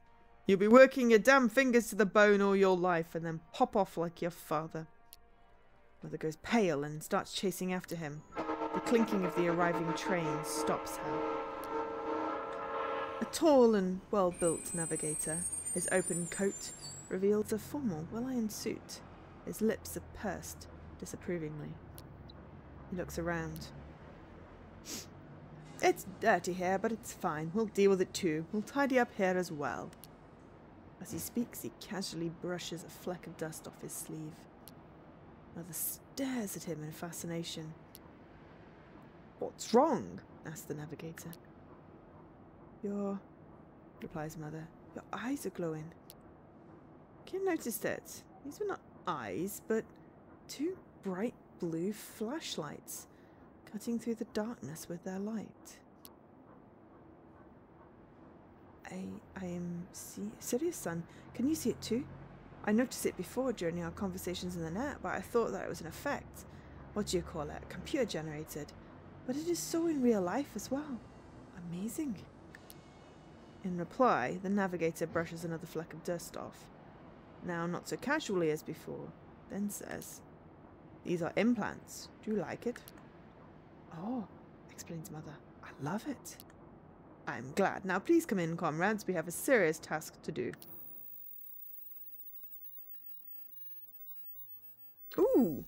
You'll be working your damn fingers to the bone all your life and then pop off like your father. Mother goes pale and starts chasing after him. The clinking of the arriving train stops her. A tall and well-built navigator, his open coat reveals a formal, well-ironed suit. His lips are pursed disapprovingly. He looks around. It's dirty here, but it's fine. We'll deal with it too. We'll tidy up here as well. As he speaks, he casually brushes a fleck of dust off his sleeve. Mother stares at him in fascination. What's wrong? asks the navigator. Replies Mother. Your eyes are glowing. Kim noticed it. These were not eyes, but 2 bright blue flashlights cutting through the darkness with their light. I am serious, son. Can you see it too? I noticed it before during our conversations in the net, but I thought that it was an effect. What do you call it? Computer generated. But it is so in real life as well. Amazing. In reply, the navigator brushes another fleck of dust off. Now not so casually as before, then says, These are implants. Do you like it? Oh, explains Mother. I love it. I'm glad. Now please come in, comrades. We have a serious task to do. Ooh.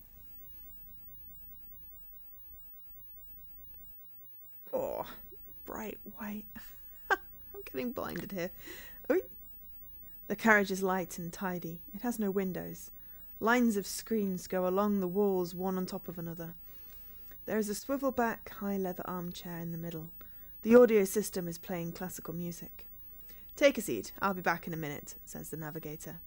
Oh, bright white. I'm getting blinded here. Oh. The carriage is light and tidy. It has no windows. Lines of screens go along the walls, one on top of another. There is a swivel-back, high-leather armchair in the middle. The audio system is playing classical music. Take a seat. I'll be back in a minute, says the navigator.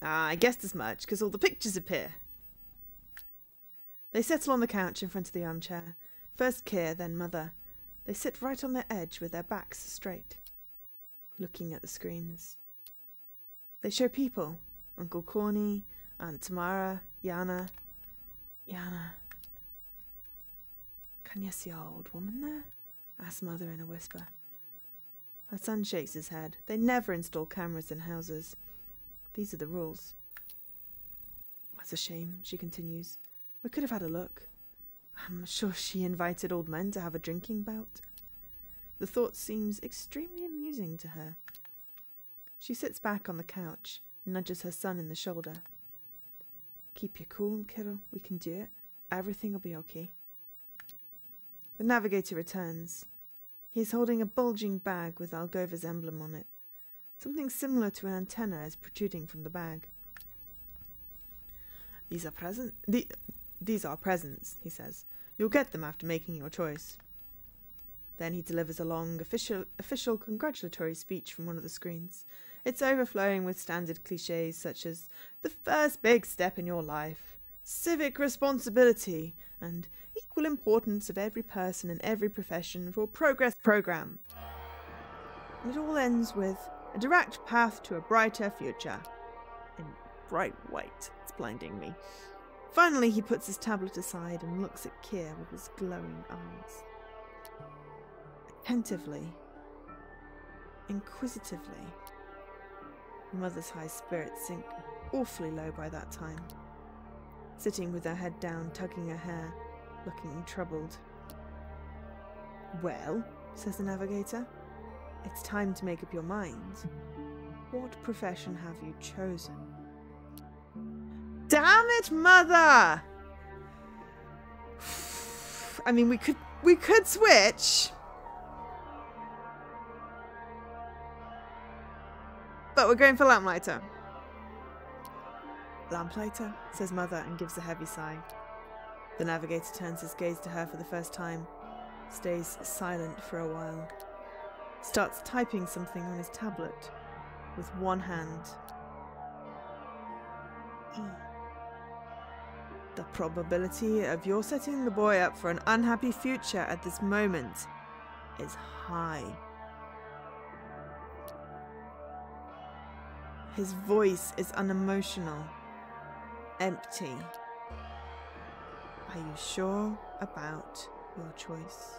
I guessed as much, because all the pictures appear. They settle on the couch in front of the armchair. First Kier, then Mother. They sit right on their edge with their backs straight, looking at the screens. They show people. Uncle Corny, Aunt Tamara, Yana. Yana. Can you see our old woman there? Asked Mother in a whisper. Her son shakes his head. They never install cameras in houses. These are the rules. That's a shame, she continues. We could have had a look. I'm sure she invited old men to have a drinking bout. The thought seems extremely amusing to her. She sits back on the couch and nudges her son in the shoulder. Keep your cool, kiddo. We can do it. Everything will be okay. The navigator returns. He is holding a bulging bag with Algova's emblem on it. Something similar to an antenna is protruding from the bag. These are presents, he says. You'll get them after making your choice. Then he delivers a long, official congratulatory speech from one of the screens. It's overflowing with standard cliches such as the first big step in your life, civic responsibility, and equal importance of every person in every profession for Progress Program. And it all ends with a direct path to a brighter future. In bright white. It's blinding me. Finally, he puts his tablet aside and looks at Keir with his glowing eyes. Attentively, inquisitively. Mother's high spirits sink awfully low by that time. Sitting with her head down, tugging her hair, looking troubled. Well, says the navigator, it's time to make up your mind. What profession have you chosen? Damn it, Mother! I mean, we could switch. But we're going for lamplighter. Lamplighter, says Mother and gives a heavy sigh. The navigator turns his gaze to her for the first time, stays silent for a while, starts typing something on his tablet with one hand. The probability of your setting the boy up for an unhappy future at this moment is high. His voice is unemotional, empty. Are you sure about your choice?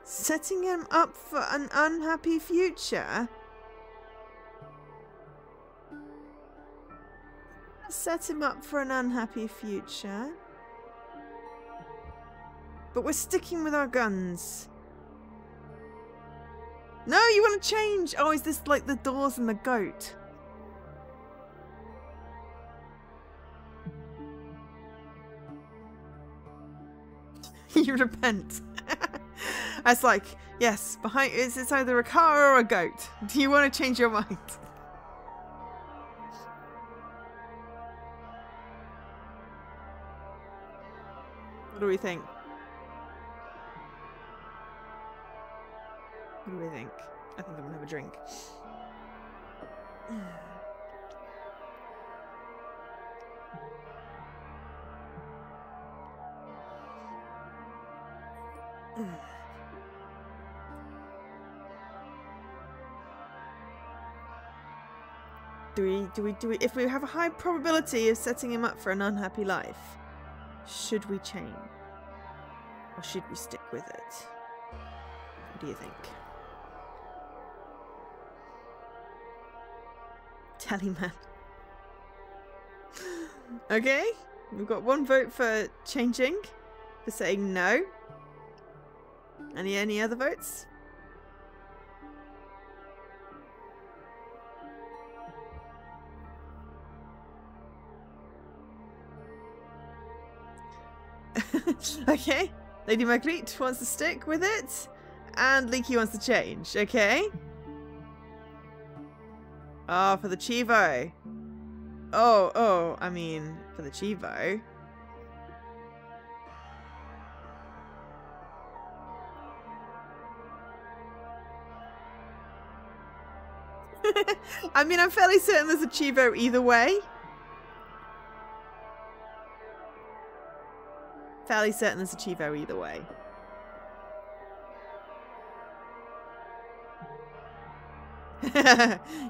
Setting him up for an unhappy future? Set him up for an unhappy future? But we're sticking with our guns. No, you want to change! Oh, is this like the doors and the goat? You repent. It's like, yes, behind it's either a car or a goat. Do you want to change your mind? What do we think? What do we think? I think I'm gonna have a drink. Do we, if we have a high probability of setting him up for an unhappy life, should we change? Or should we stick with it? What do you think? Tallyman. Okay, we've got one vote for changing, for saying no. Any other votes? Okay, Lady Marguerite wants to stick with it, and Leaky wants to change, okay? Oh, for the Chivo. Oh, I mean, for the Chivo. I mean, I'm fairly certain there's a Chivo either way. fairly certain there's a Chivo either way.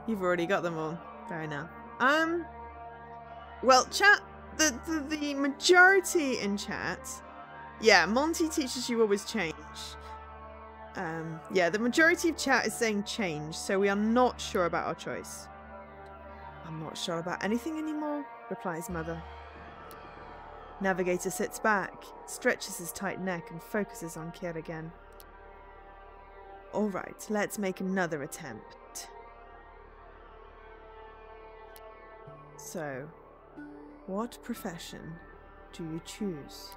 You've already got them all. Fair enough. Well, chat, the majority in chat, yeah, Monty teaches you always change. Yeah, the majority of chat is saying change, so we are not sure about our choice. I'm not sure about anything anymore, replies Mother. Navigator sits back, stretches his tight neck and focuses on Kier again. Alright, let's make another attempt. So, what profession do you choose?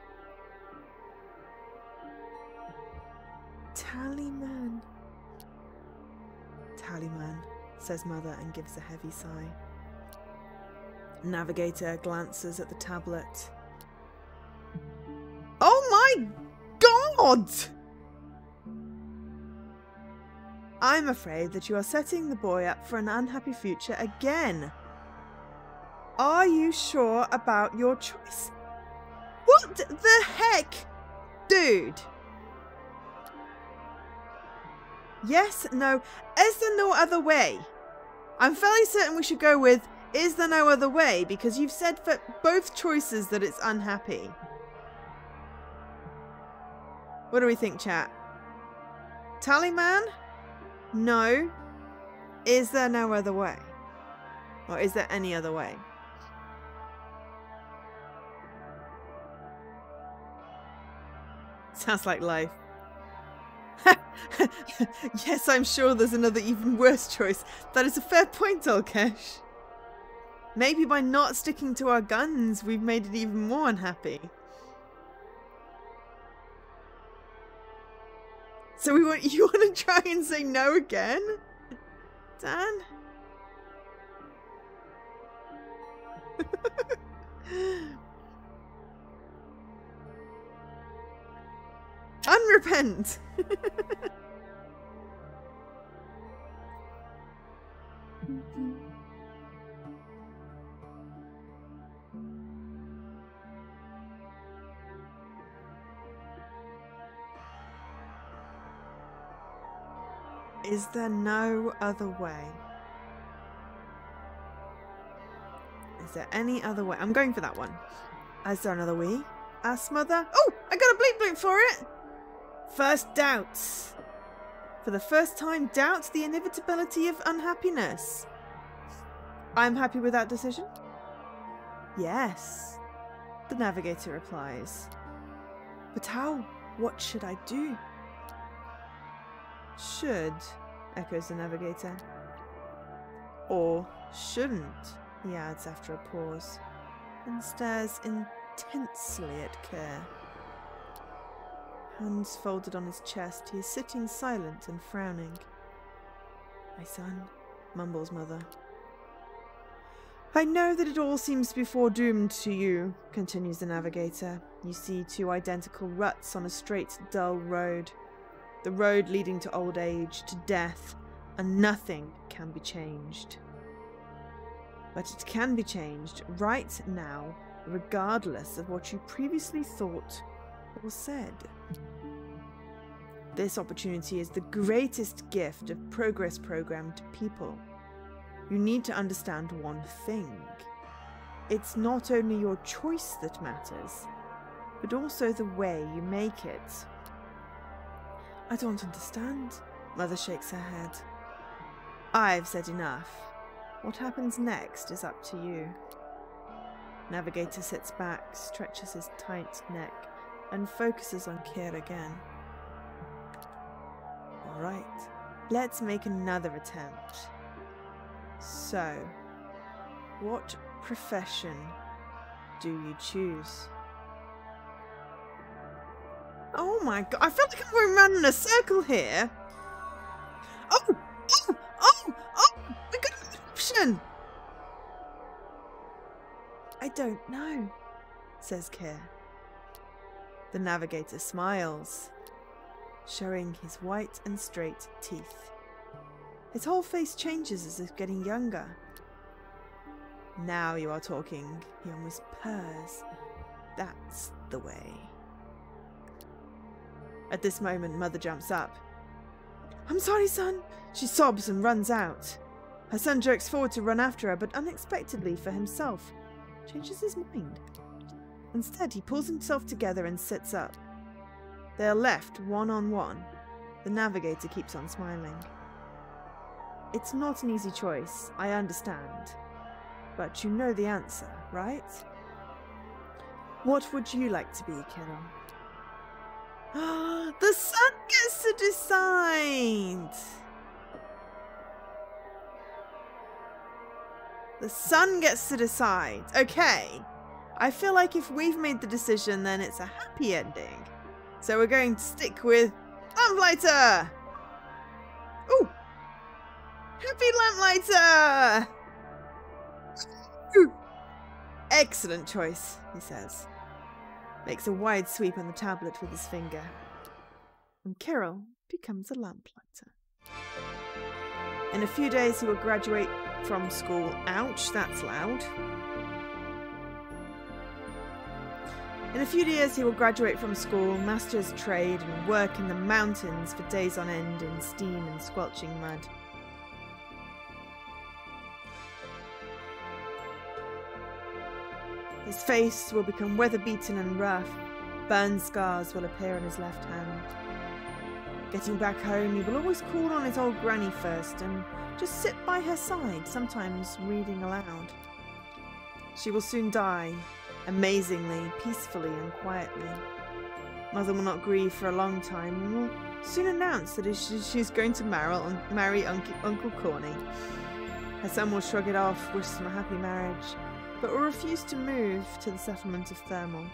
Tallyman. Tallyman, says Mother and gives a heavy sigh. Navigator glances at the tablet. Oh my god! I'm afraid that you are setting the boy up for an unhappy future again. Are you sure about your choice? What the heck? Dude. Yes, no. Is there no other way? I'm fairly certain we should go with, is there no other way? Because you've said for both choices that it's unhappy. What do we think, chat? Tallyman? No. Is there no other way? Or is there any other way? Sounds like life. Yes, I'm sure there's another even worse choice. That is a fair point, Olkesh. Maybe by not sticking to our guns, we've made it even more unhappy. So you want to try and say no again? Dan? Unrepent! Is there no other way? Is there any other way? I'm going for that one. Is there another way? Asked Mother. Oh, I got a bleep bleep for it! First doubts. For the first time, doubts the inevitability of unhappiness. I'm happy with that decision? Yes, the Navigator replies. But how? What should I do? Should, echoes the Navigator. Or shouldn't, he adds after a pause, and stares intensely at Kerr. Hands folded on his chest, he is sitting silent and frowning. My son, mumbles Mother. I know that it all seems to be foredoomed to you, continues the Navigator. You see two identical ruts on a straight, dull road. The road leading to old age, to death, and nothing can be changed. But it can be changed right now, regardless of what you previously thought or said. This opportunity is the greatest gift of Progress Program to people. You need to understand one thing. It's not only your choice that matters, but also the way you make it. I don't understand. Mother shakes her head. I've said enough. What happens next is up to you. Navigator sits back, stretches his tight neck, and focuses on Kier again. Alright, let's make another attempt. So, what profession do you choose? Oh my god, I feel like I'm going round in a circle here. Oh! We got an option! I don't know, says Kier. The Navigator smiles, showing his white and straight teeth. His whole face changes as if getting younger. Now you are talking, he almost purrs. That's the way. At this moment, Mother jumps up. "I'm sorry, son," she sobs and runs out. Her son jerks forward to run after her, but unexpectedly for himself, changes his mind. Instead, he pulls himself together and sits up. They are left one-on-one. The navigator keeps on smiling. "It's not an easy choice, I understand. But you know the answer, right? What would you like to be, Kirill?" The son gets to decide! The son gets to decide. Okay. I feel like if we've made the decision, then it's a happy ending. So we're going to stick with Lamplighter! Ooh! Happy Lamplighter! Ooh. Excellent choice, he says. Makes a wide sweep on the tablet with his finger. And Kirill becomes a lamplighter. In a few days he will graduate from school. Ouch, that's loud. In a few years he will graduate from school, master his trade, and work in the mountains for days on end in steam and squelching mud. His face will become weather-beaten and rough. Burn scars will appear on his left hand. Getting back home, he will always call on his old granny first and just sit by her side, sometimes reading aloud. She will soon die, amazingly, peacefully and quietly. Mother will not grieve for a long time and will soon announce that she's going to marry Uncle Corny. Her son will shrug it off, wish them a happy marriage, but will refuse to move to the settlement of Thermal.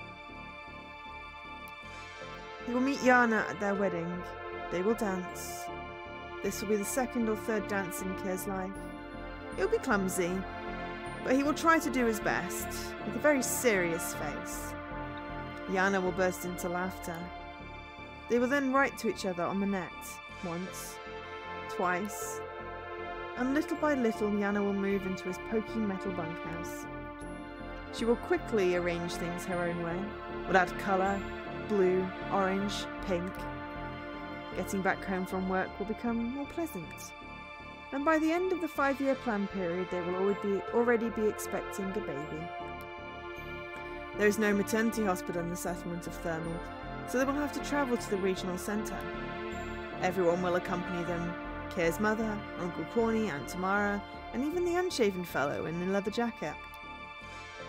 He will meet Yana at their wedding. They will dance. This will be the second or third dance in Kir's life. It will be clumsy, but he will try to do his best, with a very serious face. Yana will burst into laughter. They will then write to each other on the net, once, twice, and little by little Yana will move into his poky metal bunkhouse. She will quickly arrange things her own way, will add colour, blue, orange, pink. Getting back home from work will become more pleasant. And by the end of the 5-year plan period, they will already be expecting a baby. There is no maternity hospital in the settlement of Thermal, so they will have to travel to the regional centre. Everyone will accompany them. Kir's mother, Uncle Corny, Aunt Tamara, and even the unshaven fellow in the leather jacket.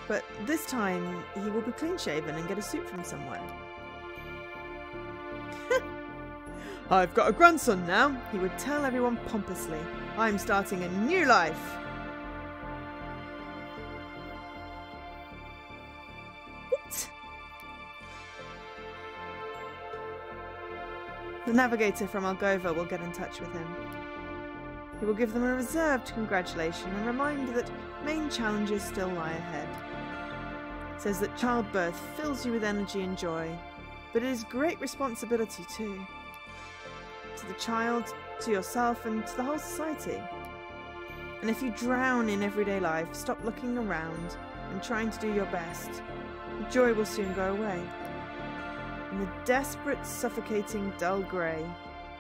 But this time, he will be clean-shaven and get a suit from somewhere. "I've got a grandson now," he would tell everyone pompously. "I'm starting a new life." What? The navigator from Algova will get in touch with him. He will give them a reserved congratulation and remind that main challenges still lie ahead. Says that childbirth fills you with energy and joy, but it is great responsibility too. To the child, to yourself, and to the whole society. And if you drown in everyday life, stop looking around and trying to do your best, the joy will soon go away. And the desperate, suffocating, dull grey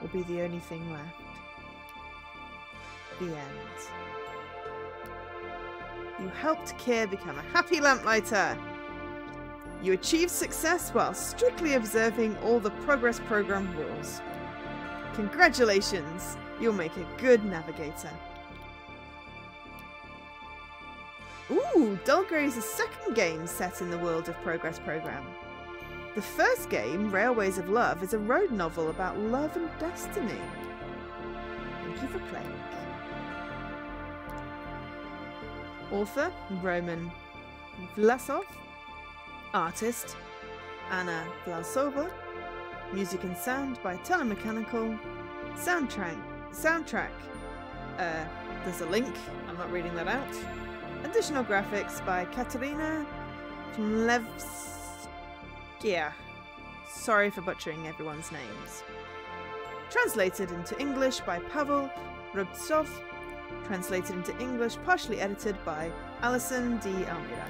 will be the only thing left. The end. You helped Kir become a happy lamplighter. You achieved success while strictly observing all the Progress Program rules. Congratulations! You'll make a good navigator. Ooh, Dull Grey is the second game set in the world of Progress Program. The first game, Railways of Love, is a road novel about love and destiny. Thank you for playing. Author, Roman Vlasov. Artist, Anna Vlasova. Music and sound by Telemechanical. Soundtrack. There's a link. I'm not reading that out. Additional graphics by Katerina Mlevskia. Sorry for butchering everyone's names. Translated into English by Pavel Rubtsov. Translated into English, partially edited by Alison D. Almeida.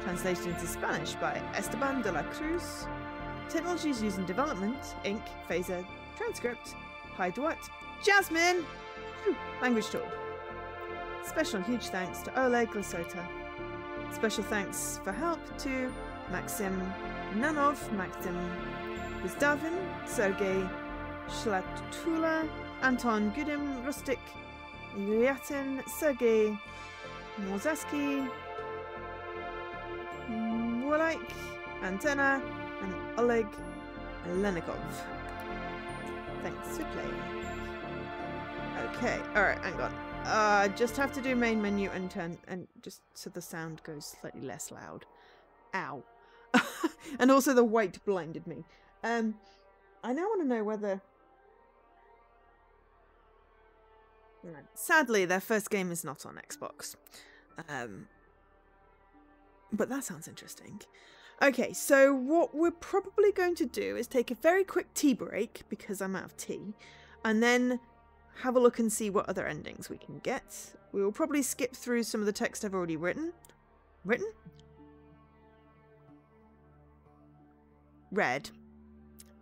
Translated into Spanish by Esteban de la Cruz. Technologies used in development, ink, phaser, transcript, hide what? Jasmine! Language tool. Special huge thanks to Oleg Lasota. Special thanks for help to Maxim Nanov, Maxim Gustavin, Sergei Shlatula, Anton Gudim, Rustic, Ilyatin, Sergei Morzaski, Wolaik, Antenna, and Oleg Lenikov. Thanks for playing. Okay, alright, hang on. Just have to do main menu and turn, and just so the sound goes slightly less loud. Ow. And also the white blinded me. I now want to know whether... Sadly, their first game is not on Xbox. But that sounds interesting. Okay, so what we're probably going to do is take a very quick tea break, because I'm out of tea, and then have a look and see what other endings we can get. We will probably skip through some of the text I've already written. Read.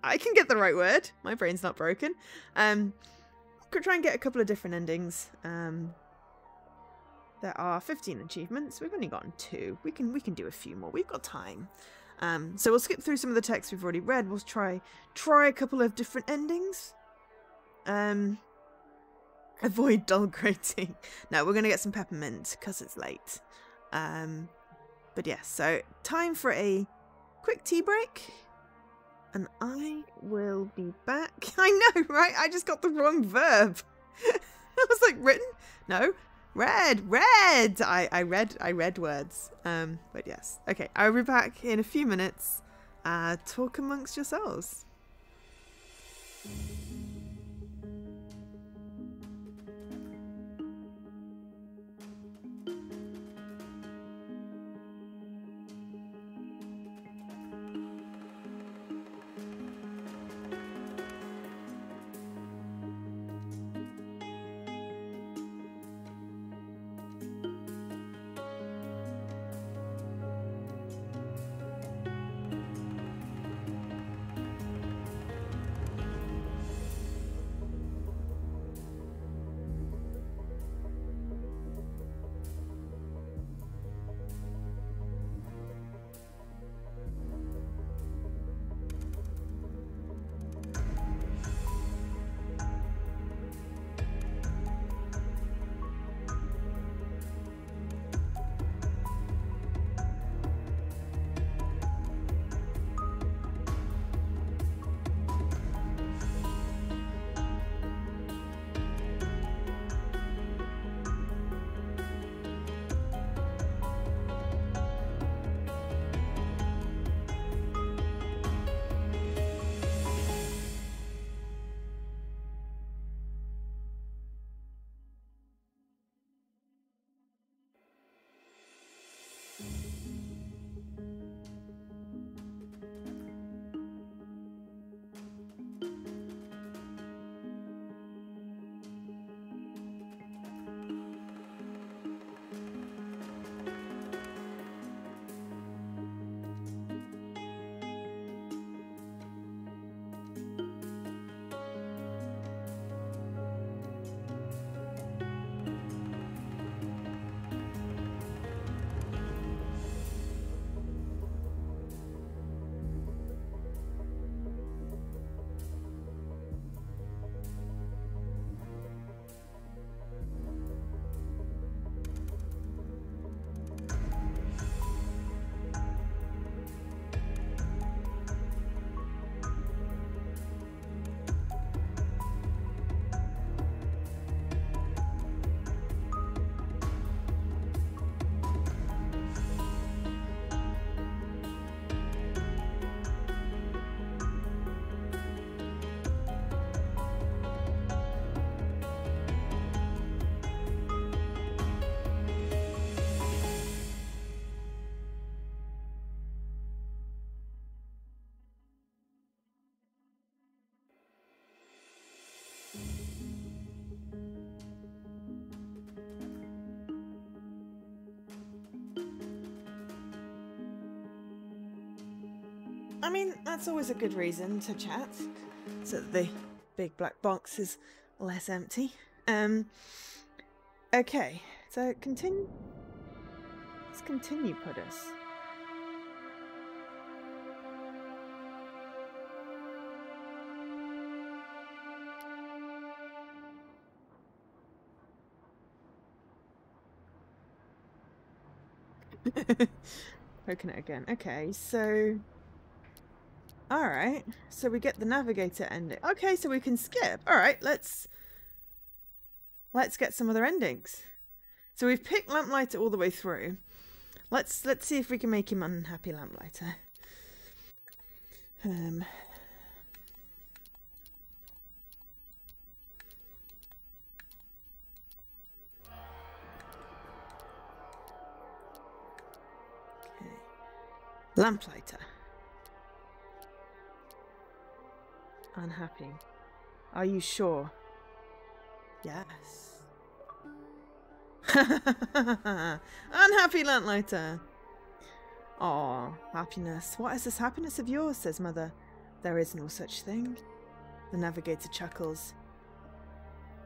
I can get the right word. My brain's not broken. Could try and get a couple of different endings. There are 15 achievements. We've only gotten 2. We can do a few more. We've got time. So we'll skip through some of the text we've already read. We'll try a couple of different endings. Avoid dull grating. No, we're going to get some peppermint because it's late. But yes, so time for a quick tea break. And I will be back. I know, right? I just got the wrong verb. I was like, written? No. Read. I read words. But yes. Okay, I'll be back in a few minutes. Talk amongst yourselves. I mean, that's always a good reason to chat, so that the big black box is less empty. Okay, so continue. Let's continue, Puddus. Poking it again. Okay, so... Alright, so we get the navigator ending. Okay, so we can skip. Alright, let's get some other endings. So we've picked Lamplighter all the way through. Let's see if we can make him unhappy Lamplighter. Okay. Lamplighter. Unhappy. Are you sure? Yes. Unhappy Lamplighter. Aw, happiness. What is this happiness of yours? Says Mother. There is no such thing. The navigator chuckles.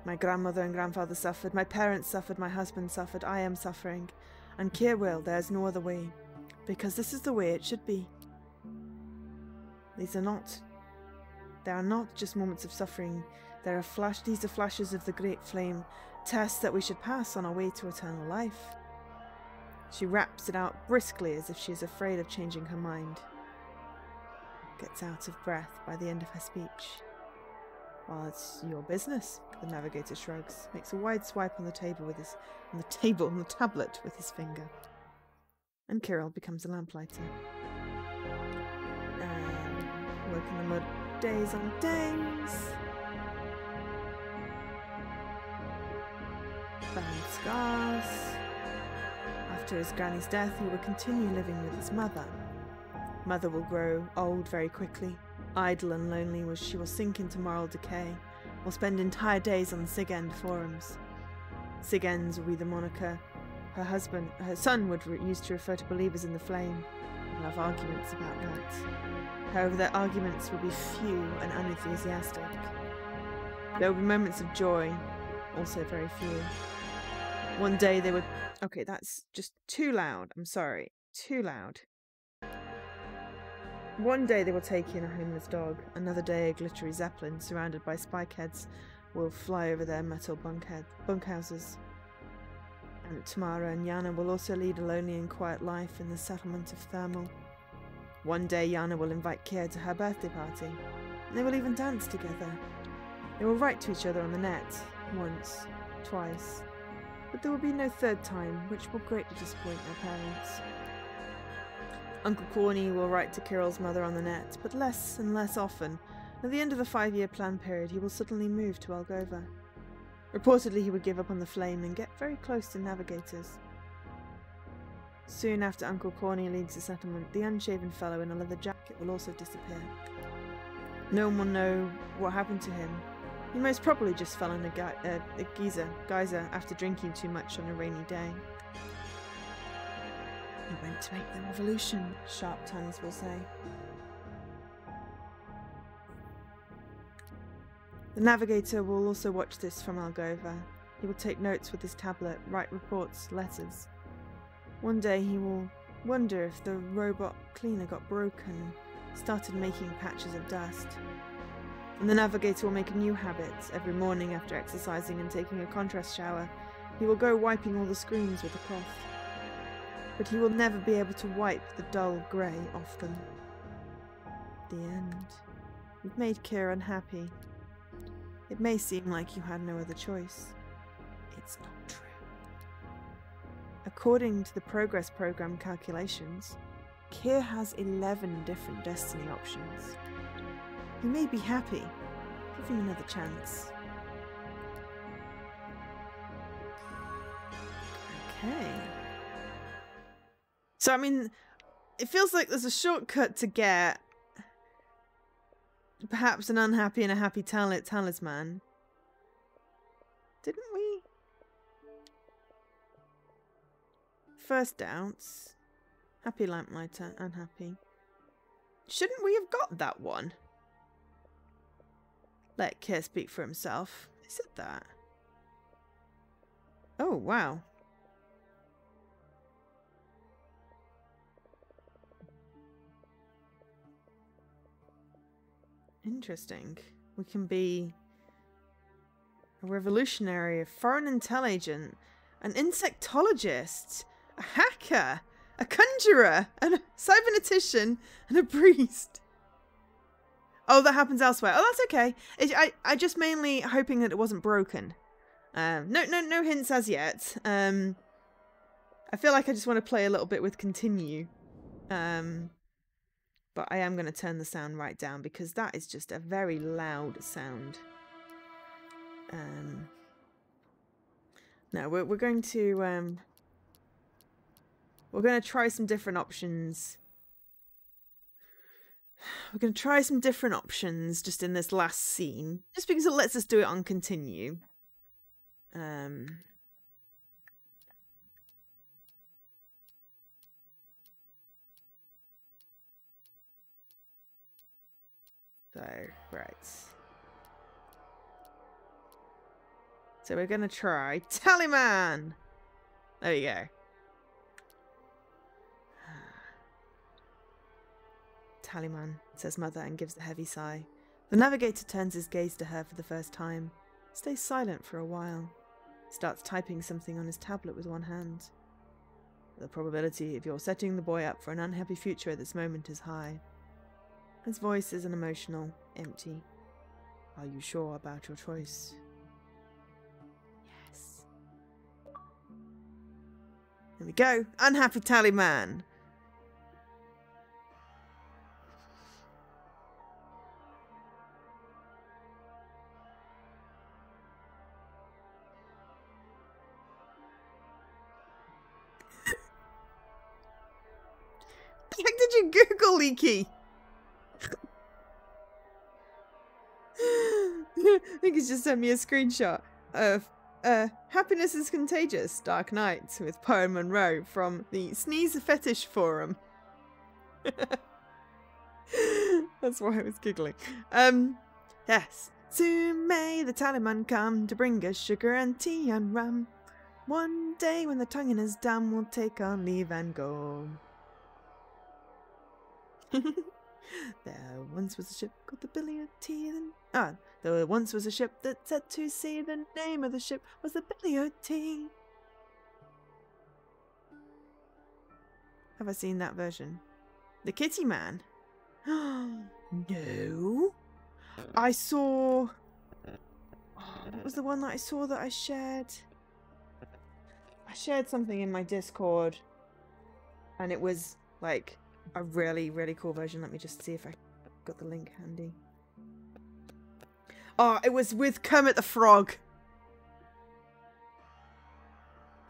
My grandmother and grandfather suffered, my parents suffered, my husband suffered, I am suffering. And Keir will, there's no other way. Because this is the way it should be. They are not just moments of suffering. These are flashes of the great flame, tests that we should pass on our way to eternal life. She raps it out briskly as if she is afraid of changing her mind. Gets out of breath by the end of her speech. Well, it's your business, the navigator shrugs, makes a wide swipe on the tablet with his finger. And Kirill becomes a lamplighter. And work in the mud days on days. Bad scars. After his granny's death, he will continue living with his mother. Mother will grow old very quickly. Idle and lonely, she will sink into moral decay, will spend entire days on Sig End forums. Sig Ends will be the moniker her son would use to refer to believers in the flame. They'll have arguments about that. However, their arguments will be few and unenthusiastic. There will be moments of joy, also very few. One day they would... Okay, that's just too loud. I'm sorry. Too loud. One day they will take in a homeless dog. Another day a glittery zeppelin surrounded by spikeheads will fly over their metal bunkhouses. And Tamara and Yana will also lead a lonely and quiet life in the settlement of Thermal. One day Yana will invite Keir to her birthday party. And they will even dance together. They will write to each other on the net. Once. Twice. But there will be no third time, which will greatly disappoint their parents. Uncle Corny will write to Kirill's mother on the net, but less and less often. At the end of the 5-year plan period, he will suddenly move to Algova. Reportedly, he would give up on the flame and get very close to navigators. Soon after Uncle Corny leaves the settlement, the unshaven fellow in a leather jacket will also disappear. No one will know what happened to him. He most probably just fell in a geyser after drinking too much on a rainy day. He went to make the revolution, sharp tongues will say. The navigator will also watch this from Algova. He will take notes with his tablet, write reports, letters. One day he will wonder if the robot cleaner got broken, started making patches of dust. And the navigator will make a new habit. Every morning after exercising and taking a contrast shower, he will go wiping all the screens with a cloth. But he will never be able to wipe the dull grey off them. The end. You've made Keir unhappy. It may seem like you had no other choice. It's not true. According to the Progress Program calculations, Keir has 11 different destiny options. He may be happy. Give him another chance. Okay. So, I mean, it feels like there's a shortcut to get perhaps an unhappy and a happy talisman. Didn't we? First doubts. Happy lamplighter, unhappy. Shouldn't we have got that one? Let Care speak for himself. Who said that? Oh, wow. Interesting. We can be a revolutionary, a foreign intel agent, an insectologist, a hacker, a conjurer, and a cybernetician, and a priest. Oh, that happens elsewhere. Oh, that's okay. I just mainly hoping that it wasn't broken. No hints as yet. I feel like I just want to play a little bit with continue. But I am going to turn the sound right down because that is just a very loud sound. No, we're going to try some different options. We're going to try some different options just in this last scene, just because it lets us do it on continue. So, right. So we're going to try Tallyman! There we go. Tallyman, says Mother and gives a heavy sigh. The navigator turns his gaze to her for the first time. Stays silent for a while. Starts typing something on his tablet with one hand. The probability of your setting the boy up for an unhappy future at this moment is high. His voice is unemotional, empty. Are you sure about your choice? Yes. There we go. Unhappy Tallyman. The heck did you Google, Leaky? I think he's just sent me a screenshot of Happiness is Contagious, Dark Night with Poe Monroe from the Sneeze Fetish Forum. That's why I was giggling. Yes. Soon may the Tallyman come to bring us sugar and tea and rum. One day when the tonguing is done, we'll take our leave and go. There once was a ship called the Billy O' Tea. There once was a ship that set to sea. The name of the ship was the Billy O' Tea. Have I seen that version? The Kitty Man? No. I saw... what was the one that I saw that I shared? I shared something in my Discord. And it was like... a really, really cool version. Let me just see if I got the link handy. Oh, it was with Kermit the Frog.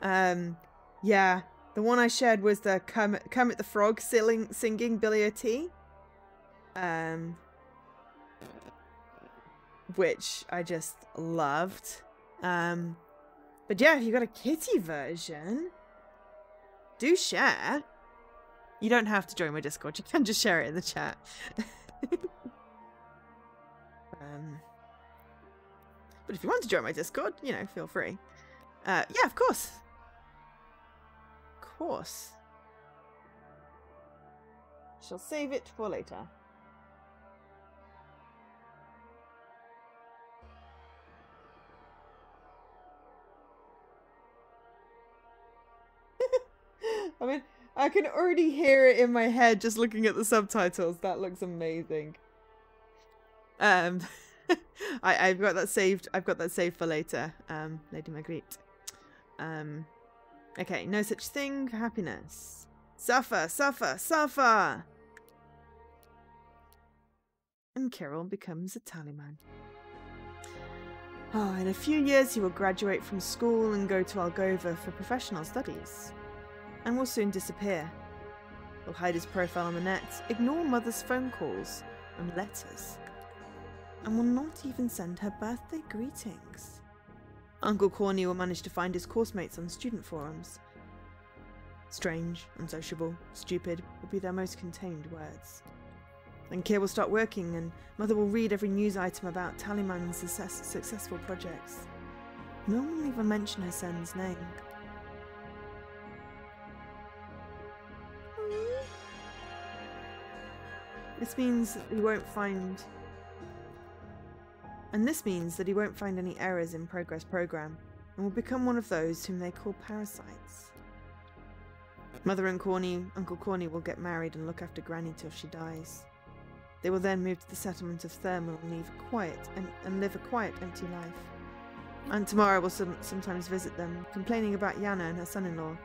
Yeah. The one I shared was the Kermit the Frog singing Billy O' Tea. Which I just loved. But yeah, if you got a kitty version, do share. You don't have to join my Discord. You can just share it in the chat. But if you want to join my Discord, you know, feel free. Yeah, of course. Of course. Shall save it for later. I mean... I can already hear it in my head just looking at the subtitles. That looks amazing. I've got that saved. I've got that saved for later. Lady Marguerite. Okay, no such thing for happiness. Suffer, suffer, suffer. And Kirill becomes a Tallyman. Oh, in a few years he will graduate from school and go to Algova for professional studies. And will soon disappear. He'll hide his profile on the net, ignore Mother's phone calls and letters, and will not even send her birthday greetings. Uncle Corny will manage to find his course mates on student forums. Strange, unsociable, stupid will be their most contained words. Then Kier will start working and Mother will read every news item about Tallyman's successful projects. No one will even mention her son's name. This means that he won't find... And this means that he won't find any errors in Progress Program and will become one of those whom they call parasites. Mother and Uncle Corny will get married and look after Granny till she dies. They will then move to the settlement of Thermal and live a quiet, empty life. And Tamara will sometimes visit them, complaining about Yana and her son-in-law,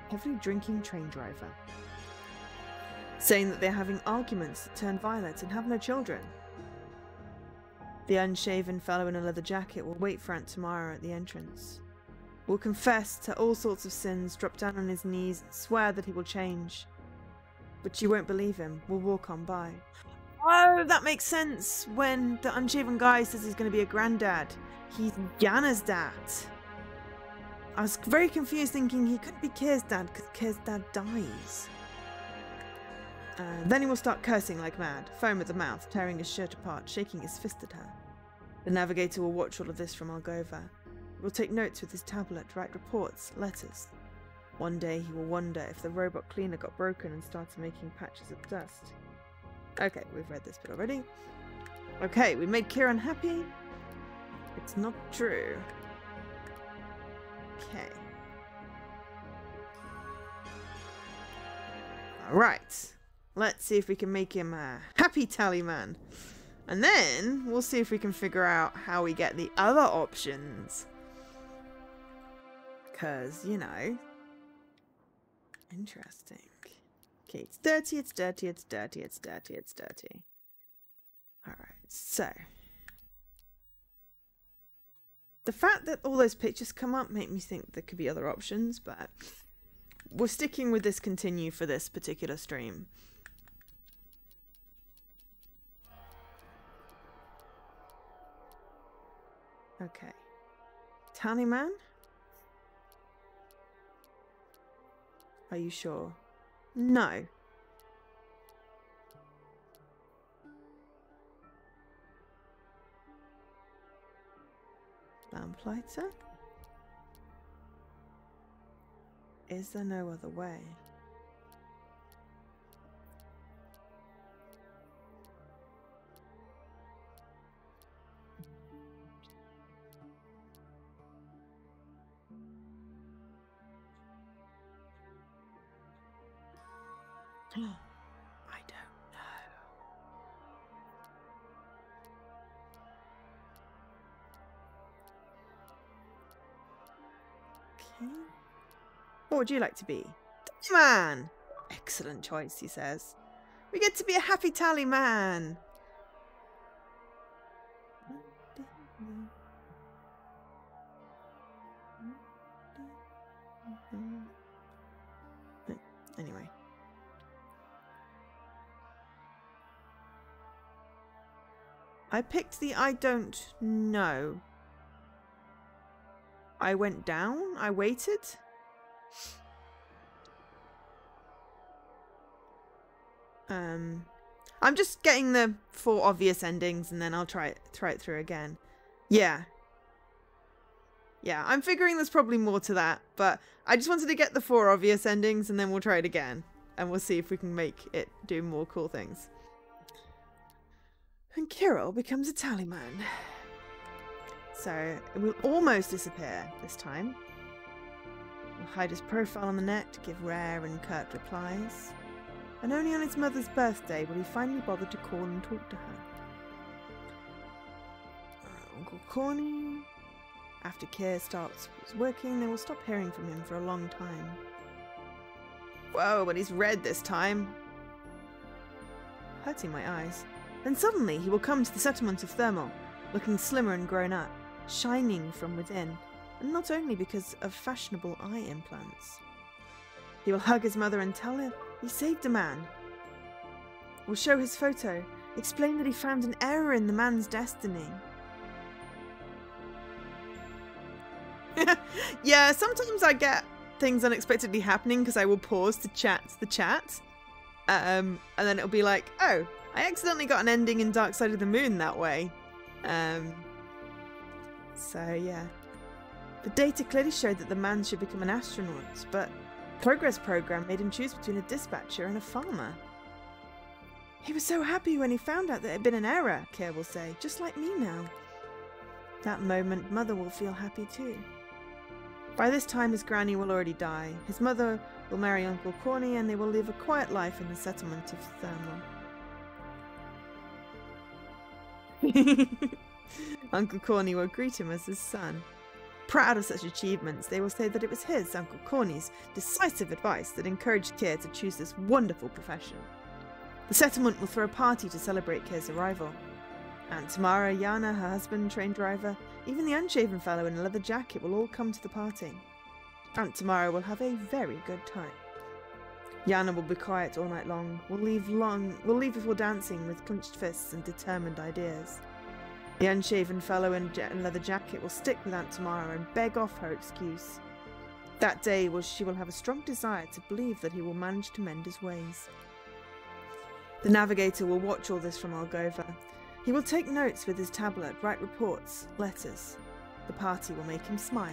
heavily drinking train driver, saying that they're having arguments that turn violent and have no children. The unshaven fellow in a leather jacket will wait for Aunt Tamara at the entrance. Will confess to all sorts of sins, drop down on his knees, and swear that he will change. But she won't believe him, will walk on by. Oh, that makes sense when the unshaven guy says he's going to be a granddad. He's Yana's dad. I was very confused thinking he couldn't be Kier's dad because Kier's dad dies. Then he will start cursing like mad, foam at the mouth, tearing his shirt apart, shaking his fist at her. The navigator will watch all of this from Algova. He will take notes with his tablet, write reports, letters. One day he will wonder if the robot cleaner got broken and started making patches of dust. Okay, we've read this bit already. Okay, we made Kier unhappy. It's not true. Okay. Alright. Let's see if we can make him a happy Tallyman. And then we'll see if we can figure out how we get the other options. Because, you know. Interesting. Okay, it's dirty, it's dirty, it's dirty, it's dirty, it's dirty. Alright, so. The fact that all those pictures come up make me think there could be other options, but we're sticking with this continue for this particular stream. Okay. Tallyman? Are you sure? No. Lamplighter? Is there no other way? I don't know. Okay. What would you like to be? Tallyman! Excellent choice, he says. We get to be a happy Tallyman! Anyway. I picked the I don't know. I went down? I waited? I'm just getting the 4 obvious endings and then I'll try it through again. Yeah. Yeah, I'm figuring there's probably more to that, but I just wanted to get the 4 obvious endings and then we'll try it again. And we'll see if we can make it do more cool things. And Kirill becomes a Tallyman. So it will almost disappear this time. We'll hide his profile on the net to give rare and curt replies. And only on his mother's birthday will he finally bother to call and talk to her. Uncle Corny. After Kier starts working, they will stop hearing from him for a long time. Whoa, but he's red this time. Hurting my eyes. Then suddenly he will come to the settlement of Thermal, looking slimmer and grown up, shining from within, and not only because of fashionable eye implants. He will hug his mother and tell her he saved a man. Will show his photo, explain that he found an error in the man's destiny. Yeah, sometimes I get things unexpectedly happening because I will pause to chat the chat. And then it'll be like, oh, I accidentally got an ending in Dark Side of the Moon that way. So yeah. The data clearly showed that the man should become an astronaut, but the progress program made him choose between a dispatcher and a farmer. He was so happy when he found out that it had been an error, Keir will say, just like me now. That moment, Mother will feel happy too. By this time, his granny will already die. His mother will marry Uncle Corny, and they will live a quiet life in the settlement of Thermal. Uncle Corny will greet him as his son. Proud of such achievements, they will say that it was his, Uncle Corny's, decisive advice that encouraged Keir to choose this wonderful profession. The settlement will throw a party to celebrate Keir's arrival. Aunt Tamara, Yana, her husband, train driver, even the unshaven fellow in a leather jacket will all come to the party. Aunt Tamara will have a very good time. Yana will be quiet all night long. We'll leave before dancing with clenched fists and determined ideas. The unshaven fellow in leather jacket will stick with Aunt Tamara and beg off her excuse. That day she will have a strong desire to believe that he will manage to mend his ways. The navigator will watch all this from Algova. He will take notes with his tablet, write reports, letters. The party will make him smile.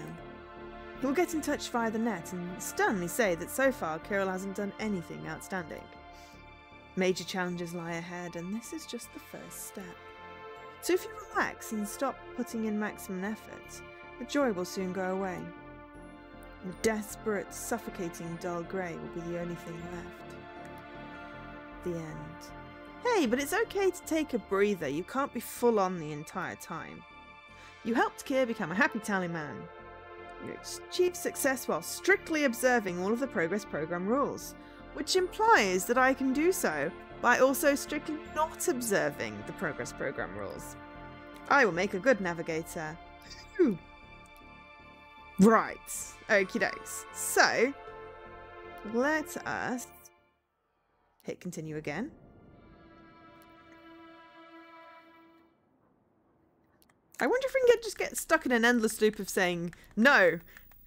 He will get in touch via the net and sternly say that so far Kirill hasn't done anything outstanding. Major challenges lie ahead, and this is just the first step. So if you relax and stop putting in maximum effort, the joy will soon go away. The desperate, suffocating dull grey will be the only thing left. The end. Hey, but it's okay to take a breather. You can't be full on the entire time. You helped Keir become a happy tally man. You achieved success while strictly observing all of the Progress Program rules, which implies that I can do so by also strictly not observing the Progress Program rules. I will make a good navigator. Whew. Right. Okie dokes. So, let us hit continue again. I wonder if we can just get stuck in an endless loop of saying, no,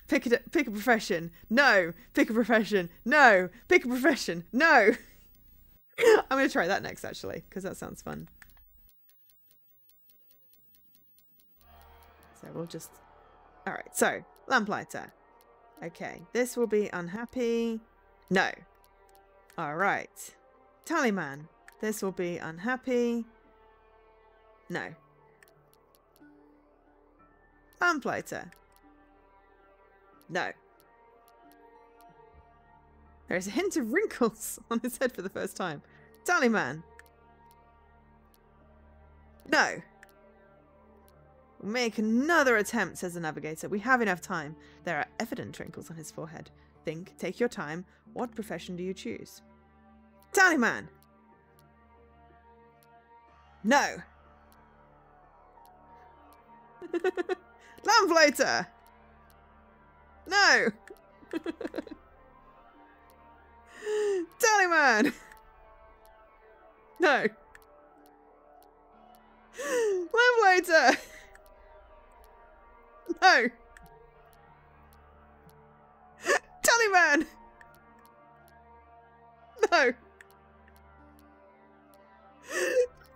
pick a profession, no, pick a profession, no, pick a profession, no. I'm going to try that next, actually, because that sounds fun. So we'll just... Alright, so, lamplighter. Okay, this will be unhappy. No. Alright. Tallyman. This will be unhappy. No. Lamplighter. No. There is a hint of wrinkles on his head for the first time. Tallyman. No. We'll make another attempt, says the navigator. We have enough time. There are evident wrinkles on his forehead. Think, take your time. What profession do you choose? Tallyman. No. Lamplighter. No. Tallyman. No. Lamplighter. No. Tallyman. No.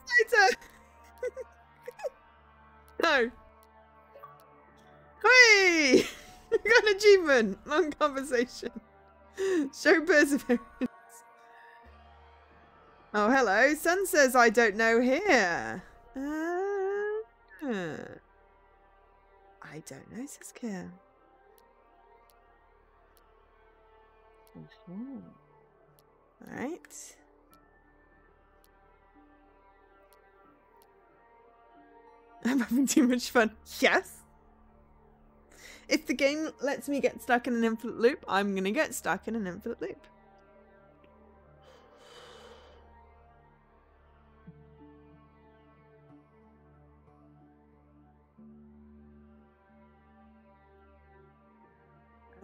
Lamplighter. No. Hey! We got an achievement! Long conversation. Show perseverance. Oh, hello. Sun says I don't know here. I don't know, says Keir. Alright. I'm having too much fun. Yes. If the game lets me get stuck in an infinite loop, I'm going to get stuck in an infinite loop.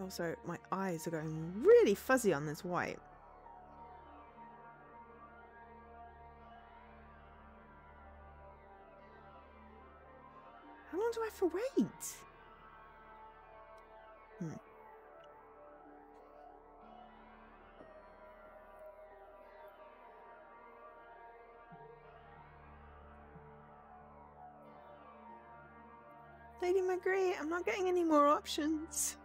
Also, my eyes are going really fuzzy on this white. How long do I have to wait? Lady Marguerite, I'm not getting any more options.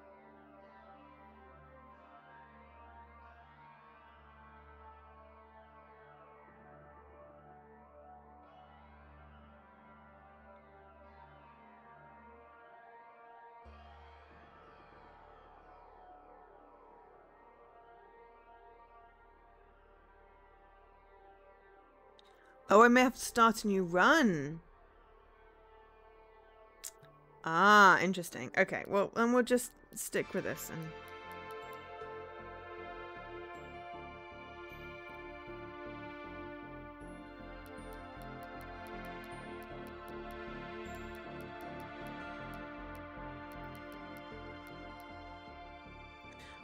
Oh, I may have to start a new run. Ah, interesting. Okay, well, then we'll just stick with this and...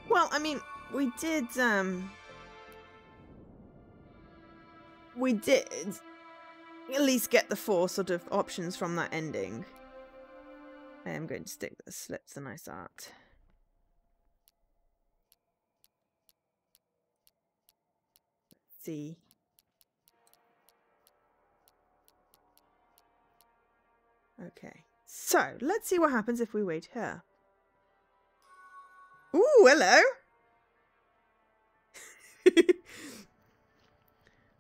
Well, I mean, we did at least get the 4 sort of options from that ending. I am going to stick the slips the nice art. Let's see. Okay, so let's see what happens if we wait here. Ooh, hello!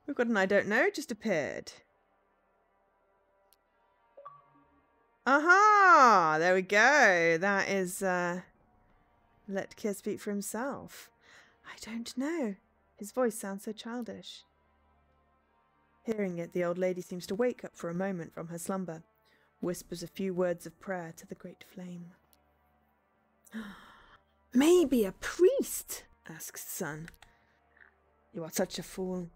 We've got an I don't know, just appeared. Aha! There we go. That is, let Kier speak for himself. I don't know. His voice sounds so childish. Hearing it, the old lady seems to wake up for a moment from her slumber, whispers a few words of prayer to the great flame. Maybe a priest? Asks son. You are such a fool,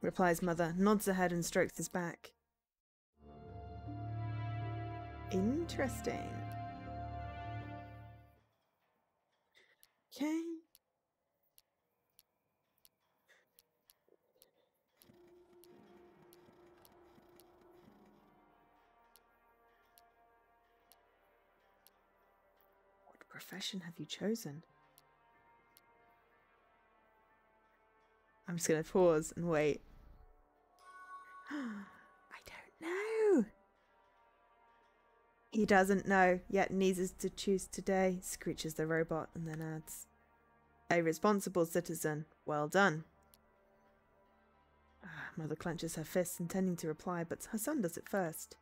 replies mother, nods her head and strokes his back. Interesting. Okay. What profession have you chosen? I'm just going to pause and wait. I don't know. He doesn't know, yet needs to choose today, screeches the robot and then adds, a responsible citizen. Well done. Mother clenches her fists, intending to reply, but her son does it first.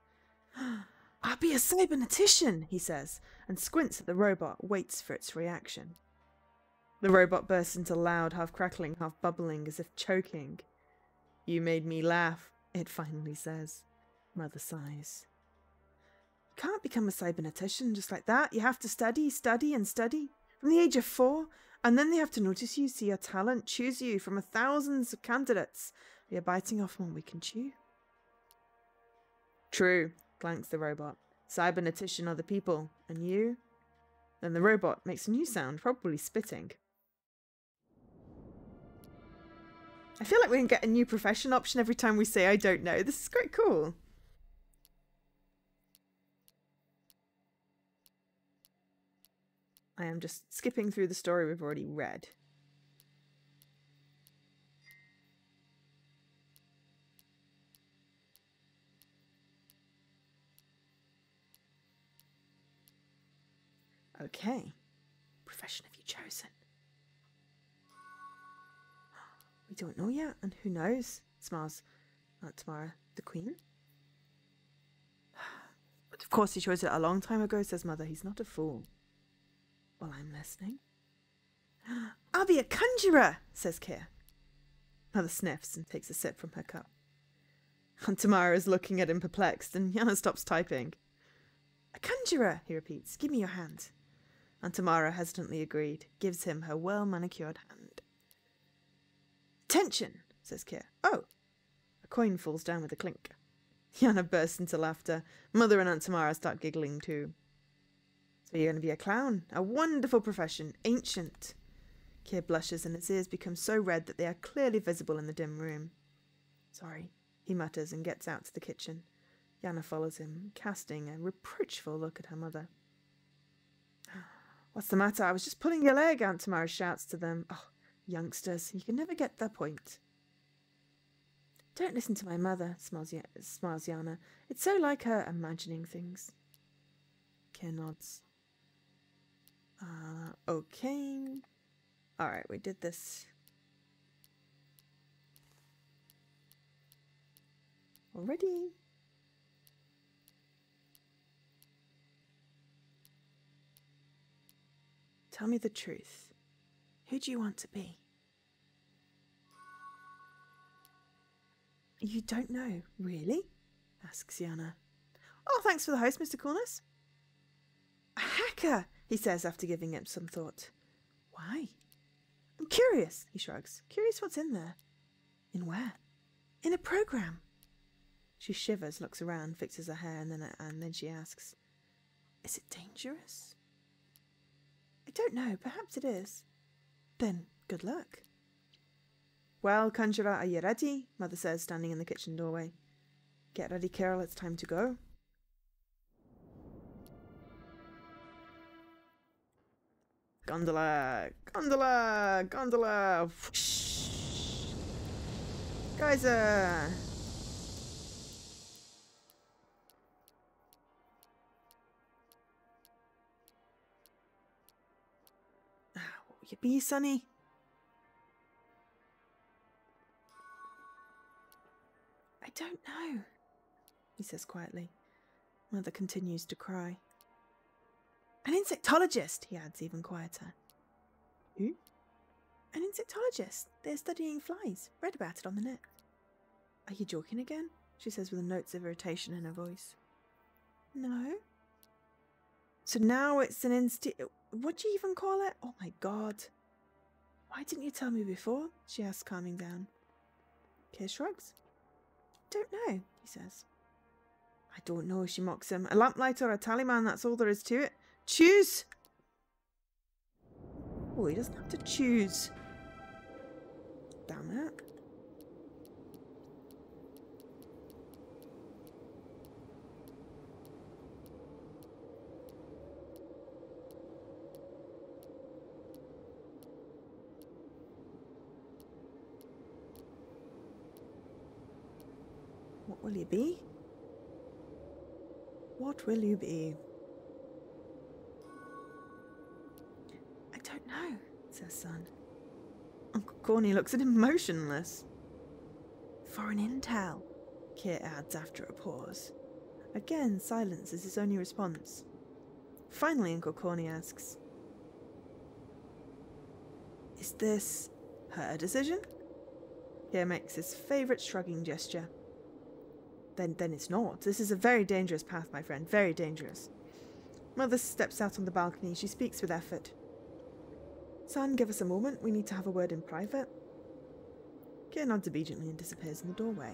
I'll be a cybernetician, he says, and squints at the robot, waits for its reaction. The robot bursts into loud, half crackling, half bubbling, as if choking. You made me laugh, it finally says. Mother sighs. You can't become a cybernetician just like that. You have to study, study, and study. From the age of 4, and then they have to notice you, see your talent, choose you from thousands of candidates. We are biting off one we can chew. True, clanks the robot. Cybernetician are the people, and you? Then the robot makes a new sound, probably spitting. I feel like we can get a new profession option every time we say I don't know. This is quite cool. I am just skipping through the story we've already read. Okay. Profession have you chosen? We don't know yet, and who knows? Smiles Aunt Tamara. The Queen? But of course he chose it a long time ago, says Mother. He's not a fool. Well, I'm listening. I'll be a conjurer, says Kier. Mother sniffs and takes a sip from her cup. Aunt Tamara is looking at him perplexed, and Yana stops typing. A conjurer, he repeats. Give me your hand. Aunt Tamara hesitantly agreed, gives him her well-manicured hand. Attention, says Kier. Oh! A coin falls down with a clink. Yana bursts into laughter. Mother and Aunt Tamara start giggling too. So you're going to be a clown? A wonderful profession. Ancient. Kier blushes and his ears become so red that they are clearly visible in the dim room. Sorry, he mutters and gets out to the kitchen. Yana follows him, casting a reproachful look at her mother. What's the matter? I was just pulling your leg, Aunt Tamara shouts to them. Oh, youngsters, you can never get their point. Don't listen to my mother, smiles Yana. It's so like her imagining things. Kir nods. Okay. Alright, we did this already. Tell me the truth. Who do you want to be? You don't know, really? Asks Yana. Oh, thanks for the host, Mr. Cornus. A hacker, he says after giving it some thought. Why? I'm curious, he shrugs. Curious what's in there. In where? In a program. She shivers, looks around, fixes her hair, and then she asks, is it dangerous? I don't know, perhaps it is. Then, good luck. Well, Conjurer, are you ready? Mother says, standing in the kitchen doorway. Get ready, Carol, it's time to go. Gondola! Gondola! Gondola! Whoosh. Geyser! What will you be, Sonny? I don't know, he says quietly. Mother continues to cry. An insectologist, he adds even quieter. Who? An insectologist. They're studying flies. Read about it on the net. Are you joking again? She says with notes of irritation in her voice. No. So now it's an what do you even call it? Oh my god. Why didn't you tell me before? She asks, calming down. Kir shrugs. Don't know, he says. I don't know, she mocks him. A lamplighter or a tallyman, that's all there is to it. Choose! Oh, he doesn't have to choose. Damn it. What will you be? What will you be? I don't know, says Son. Uncle Corny looks at him motionless. Foreign intel, Kir adds after a pause. Again, silence is his only response. Finally, Uncle Corny asks, is this her decision? Kir makes his favourite shrugging gesture. Then it's not. This is a very dangerous path, my friend. Very dangerous. Mother steps out on the balcony. She speaks with effort. Son, give us a moment. We need to have a word in private. Kir nods obediently and disappears in the doorway.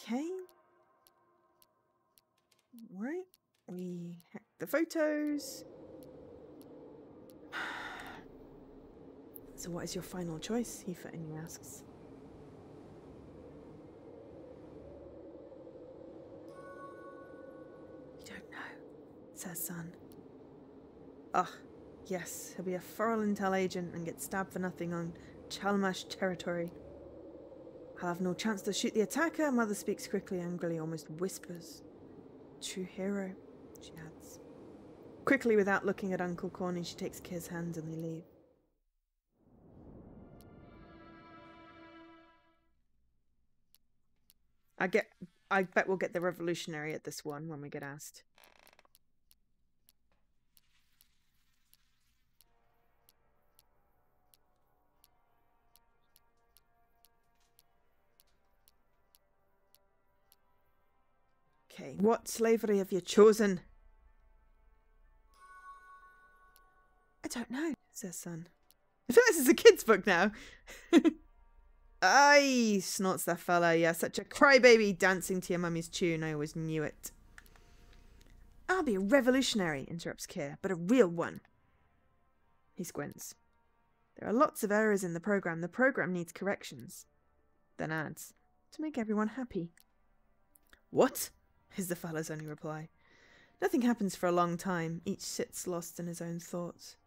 Okay. Right. We hack the photos. So what is your final choice? He fittingly asks. Says Son. Ugh, yes, he'll be a foreign intel agent and get stabbed for nothing on Chalmash territory. I'll have no chance to shoot the attacker. Mother speaks quickly, angrily, almost whispers. True hero, she adds. Quickly, without looking at Uncle Corny, she takes Kir's hand and they leave. I bet we'll get the revolutionary at this one when we get asked. Okay, what slavery have you chosen? I don't know, says Son. I feel like this is a kid's book now. Aye, snorts that fella. Yeah, such a crybaby dancing to your mummy's tune. I always knew it. I'll be a revolutionary, interrupts Kir, but a real one. He squints. There are lots of errors in the program. The program needs corrections. Then adds, to make everyone happy. What? Is the fella's only reply. Nothing happens for a long time. Each sits lost in his own thoughts.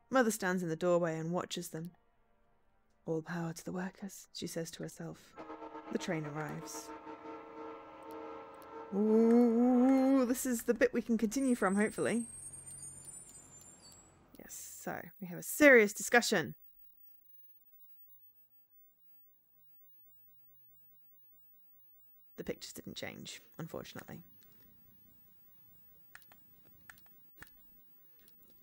Mother stands in the doorway and watches them. All power to the workers, she says to herself. The train arrives. Ooh, this is the bit we can continue from, hopefully. Yes, so we have a serious discussion. The pictures didn't change, unfortunately.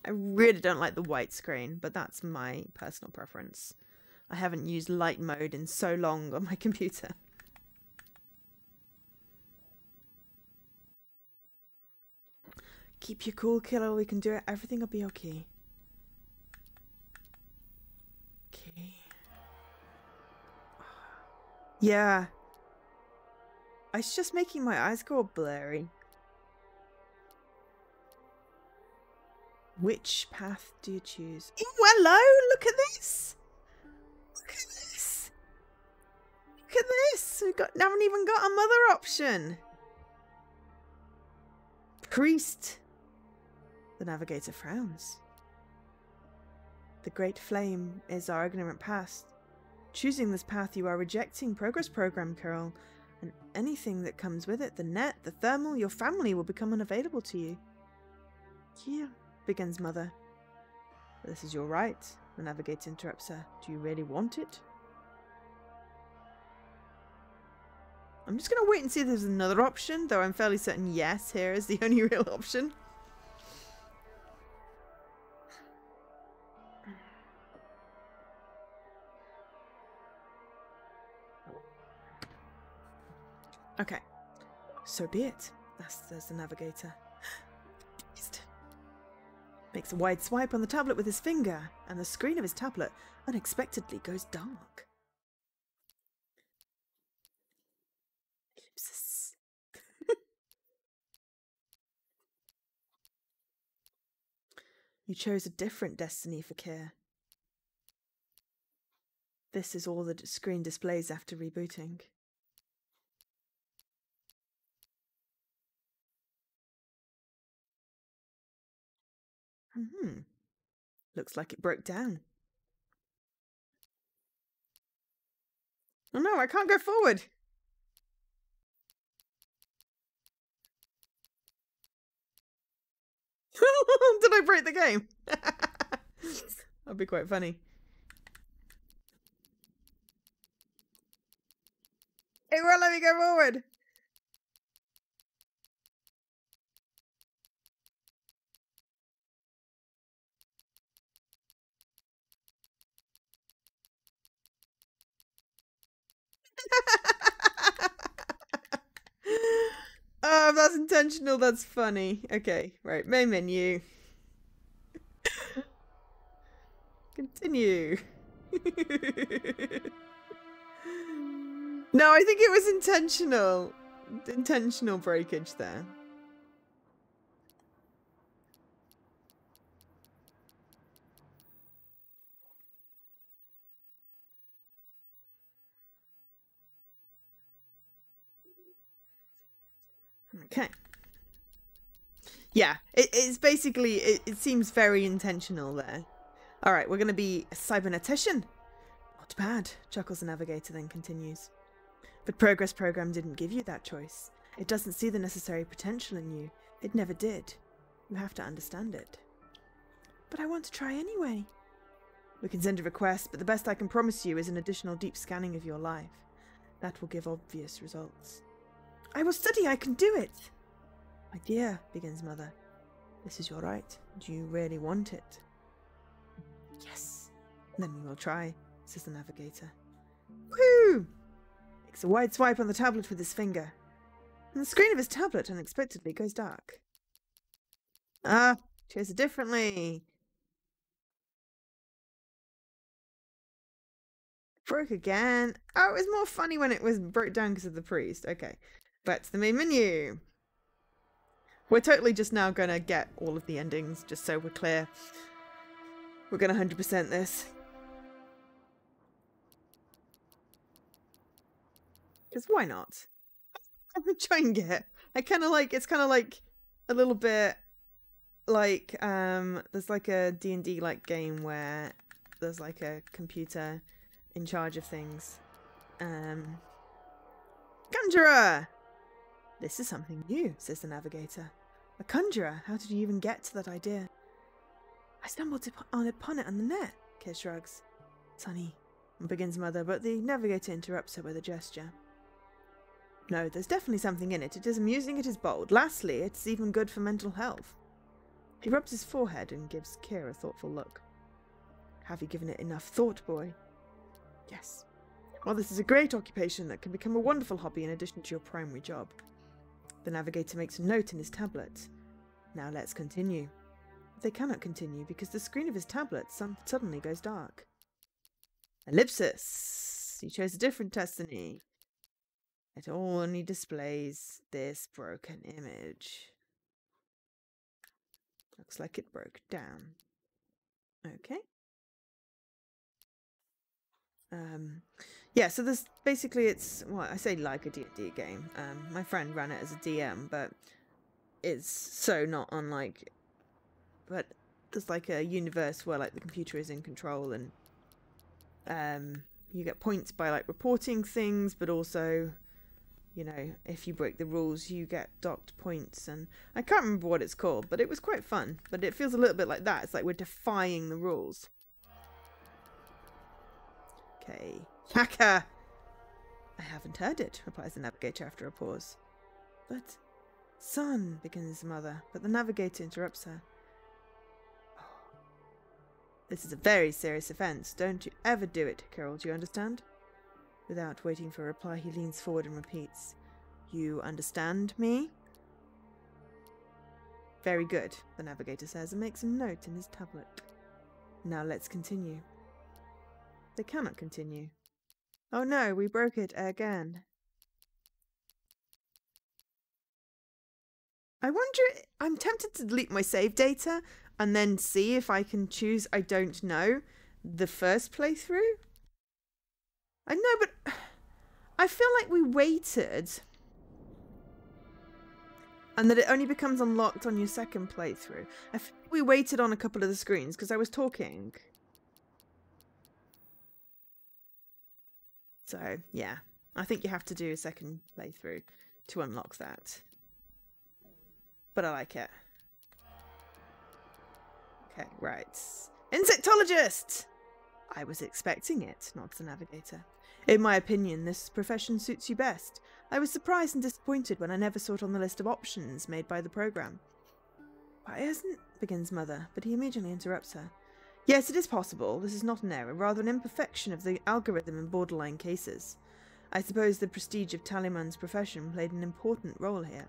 I really don't like the white screen, but that's my personal preference. I haven't used light mode in so long on my computer. Keep your cool, killer. We can do it. Everything will be okay. Okay. Yeah. It's just making my eyes go blurry. Which path do you choose? Oh, hello! Look at this! Look at this! Look at this! Haven't even got a mother option. Priest. The navigator frowns. The great flame is our ignorant past. Choosing this path, you are rejecting progress program, Carol, and anything that comes with it, the net, the thermal, your family will become unavailable to you. Yeah, begins Mother. This is your right, the navigator interrupts her. Do you really want it? I'm just going to wait and see if there's another option, though I'm fairly certain yes here is the only real option. Okay, so be it. There's the navigator. Makes a wide swipe on the tablet with his finger, and the screen of his tablet unexpectedly goes dark. Ellipsis. You chose a different destiny for Keir. This is all the screen displays after rebooting. Looks like it broke down. Oh no, I can't go forward. Did I break the game? That'd be quite funny. It won't let me go forward. Oh, if that's intentional, that's funny. Okay, right, main menu. Continue. No, I think it was intentional. Intentional breakage there. Okay. Yeah, it's basically, it seems very intentional there. Alright, we're going to be a cybernetician. Not bad, chuckles the navigator, then continues. But Progress Program didn't give you that choice. It doesn't see the necessary potential in you. It never did. You have to understand it. But I want to try anyway. We can send a request, but the best I can promise you is an additional deep scanning of your life. That will give obvious results. I will study, I can do it! My dear, begins Mother. This is your right. Do you really want it? Yes. Then we will try, says the navigator. Woohoo! Makes a wide swipe on the tablet with his finger. And the screen of his tablet unexpectedly goes dark. Ah, chose it differently. Broke again. Oh, it was more funny when it was broke down because of the priest. Okay. Back to the main menu. We're totally just now going to get all of the endings, just so we're clear. We're going to 100% this. Because why not? I'm trying to get. I kind of like, it's kind of like a little bit like, there's like a D&D like game where there's like a computer in charge of things. Conjurer! This is something new, says the navigator. A conjurer? How did you even get to that idea? I stumbled upon it on the net, Kid shrugs. Sonny, begins Mother, but the navigator interrupts her with a gesture. No, there's definitely something in it. It is amusing, it is bold. Lastly, it's even good for mental health. He rubs his forehead and gives Kira a thoughtful look. Have you given it enough thought, boy? Yes. Well, this is a great occupation that can become a wonderful hobby in addition to your primary job. The navigator makes a note in his tablet. Now let's continue. They cannot continue because the screen of his tablet suddenly goes dark. Ellipsis! You chose a different destiny. It only displays this broken image. Looks like it broke down. Okay. Yeah, so this basically it's, well, I say like a D&D game. My friend ran it as a DM, but it's so not unlike, but there's like a universe where like the computer is in control, and you get points by like reporting things, but also, you know, if you break the rules you get docked points, and I can't remember what it's called, but it was quite fun. But it feels a little bit like that. It's like we're defying the rules. Okay. Hacker! I haven't heard it, replies the navigator after a pause. But, son, begins Mother, but the navigator interrupts her. Oh. This is a very serious offence. Don't you ever do it, Carol, do you understand? Without waiting for a reply, he leans forward and repeats, You understand me? Very good, the navigator says, and makes a note in his tablet. Now let's continue. They cannot continue. Oh no, we broke it again. I wonder, I'm tempted to delete my save data and then see if I can choose I don't know the first playthrough. I know, but I feel like we waited and that it only becomes unlocked on your second playthrough. I feel like we waited on a couple of the screens because I was talking. So, yeah, I think you have to do a second playthrough to unlock that. But I like it. Okay, right. Insectologist! I was expecting it, nods the navigator. In my opinion, this profession suits you best. I was surprised and disappointed when I never saw it on the list of options made by the program. Why isn't... begins Mother, but he immediately interrupts her. Yes, it is possible. This is not an error, rather an imperfection of the algorithm in borderline cases. I suppose the prestige of Tallyman's profession played an important role here.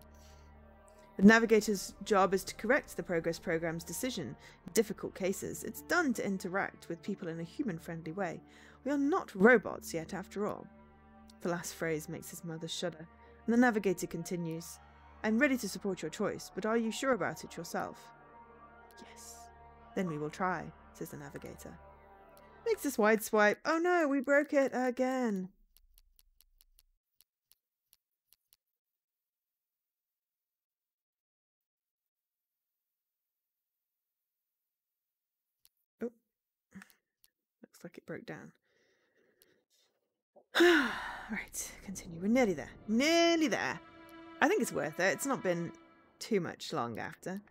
The navigator's job is to correct the progress program's decision in difficult cases. It's done to interact with people in a human-friendly way. We are not robots yet, after all. The last phrase makes his mother shudder, and the navigator continues. I'm ready to support your choice, but are you sure about it yourself? Yes. Then we will try, says the navigator. Makes this wide swipe. Oh no, we broke it again. Oh. Looks like it broke down. Right, continue. We're nearly there. Nearly there. I think it's worth it. It's not been too much long after.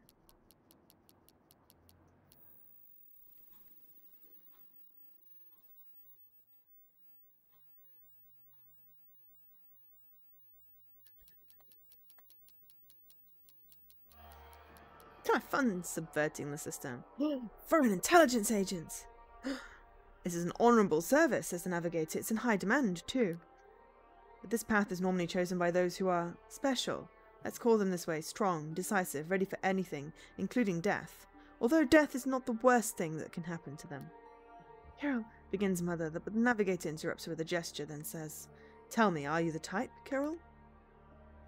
Kind of fun subverting the system. Foreign intelligence agents. This is an honourable service, says the navigator. It's in high demand, too. But this path is normally chosen by those who are special. Let's call them this way. Strong, decisive, ready for anything, including death. Although death is not the worst thing that can happen to them. Carol, begins Mother, but the navigator interrupts her with a gesture, then says, Tell me, are you the type, Carol?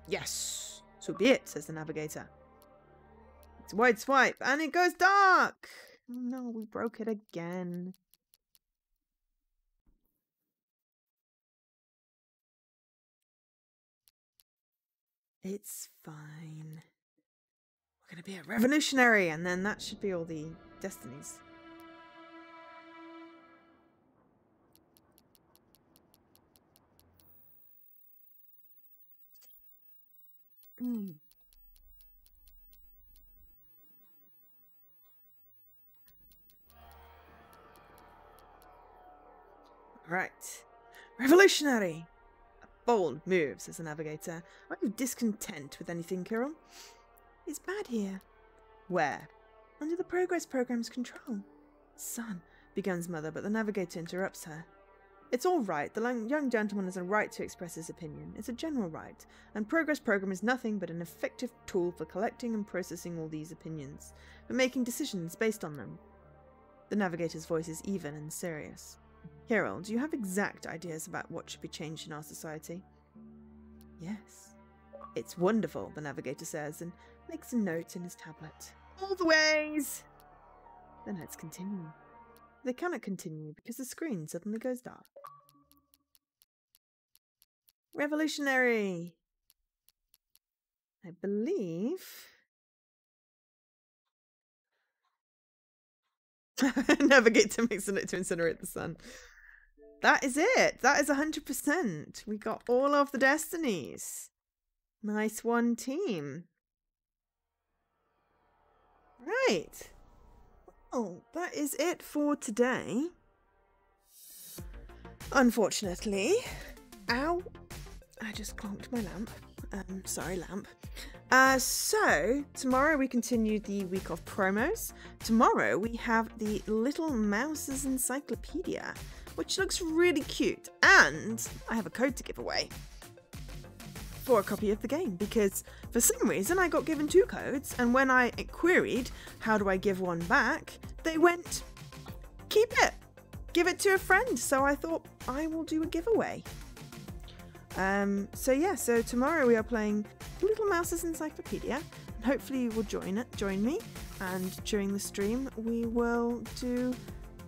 Yes, so be it, says the navigator. It's a wide swipe, and it goes dark! Oh no, we broke it again. It's fine. We're going to be a revolutionary, and then that should be all the destinies. Right. Revolutionary! A bold move, says the navigator. Are you discontent with anything, Kirill? It's bad here. Where? Under the progress program's control. Son, begins Mother, but the navigator interrupts her. It's all right. The young gentleman has a right to express his opinion. It's a general right, and progress program is nothing but an effective tool for collecting and processing all these opinions, but making decisions based on them. The navigator's voice is even and serious. Kirill, do you have exact ideas about what should be changed in our society? Yes. It's wonderful, the navigator says, and makes a note in his tablet. All the ways! Then let's continue. They cannot continue because the screen suddenly goes dark. Revolutionary! I believe... Navigator makes a note to incinerate the sun. That is it. That is 100%. We got all of the destinies. Nice one, team. Right. Oh, that is it for today. Unfortunately. Ow. I just clonked my lamp. Sorry, lamp. So, tomorrow we continue the week of promos. Tomorrow we have the Little Mouse's Encyclopedia, which looks really cute. And I have a code to give away for a copy of the game, because for some reason I got given 2 codes, and when I queried how do I give one back, they went, keep it, give it to a friend. So I thought I will do a giveaway. So tomorrow we are playing Little Mouse's Encyclopedia, and hopefully you will join me, and during the stream we will do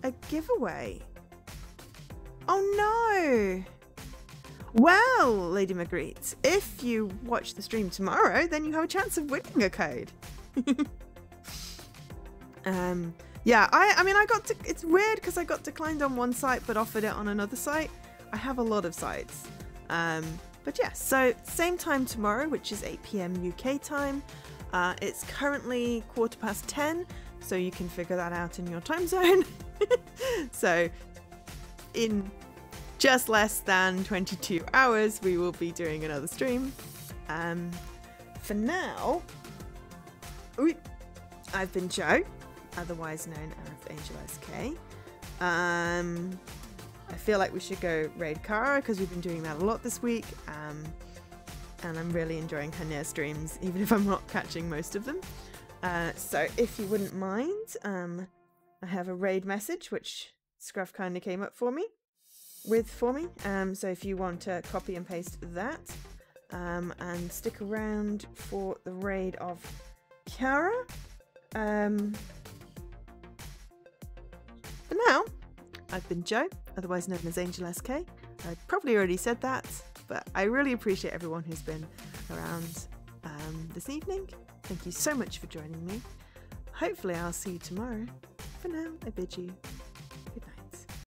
a giveaway. Oh no! Well, Lady Marguerite, if you watch the stream tomorrow, then you have a chance of winning a code. Yeah, I mean, it's weird because I got declined on one site but offered it on another site. I have a lot of sites. But yeah, so same time tomorrow, which is 8 PM UK time. It's currently 10:15, so you can figure that out in your time zone. So in just less than 22 hours, we will be doing another stream. For now, I've been Joe, otherwise known as Angel SK. I feel like we should go raid Kara because we've been doing that a lot this week, and I'm really enjoying her near streams, even if I'm not catching most of them. So if you wouldn't mind, I have a raid message which Scruff kindly came up for me. So if you want to copy and paste that, and stick around for the raid of Kara. For now, I've been Joe, otherwise known as Angel SK. I probably already said that, but I really appreciate everyone who's been around this evening. Thank you so much for joining me. Hopefully I'll see you tomorrow. For now, I bid you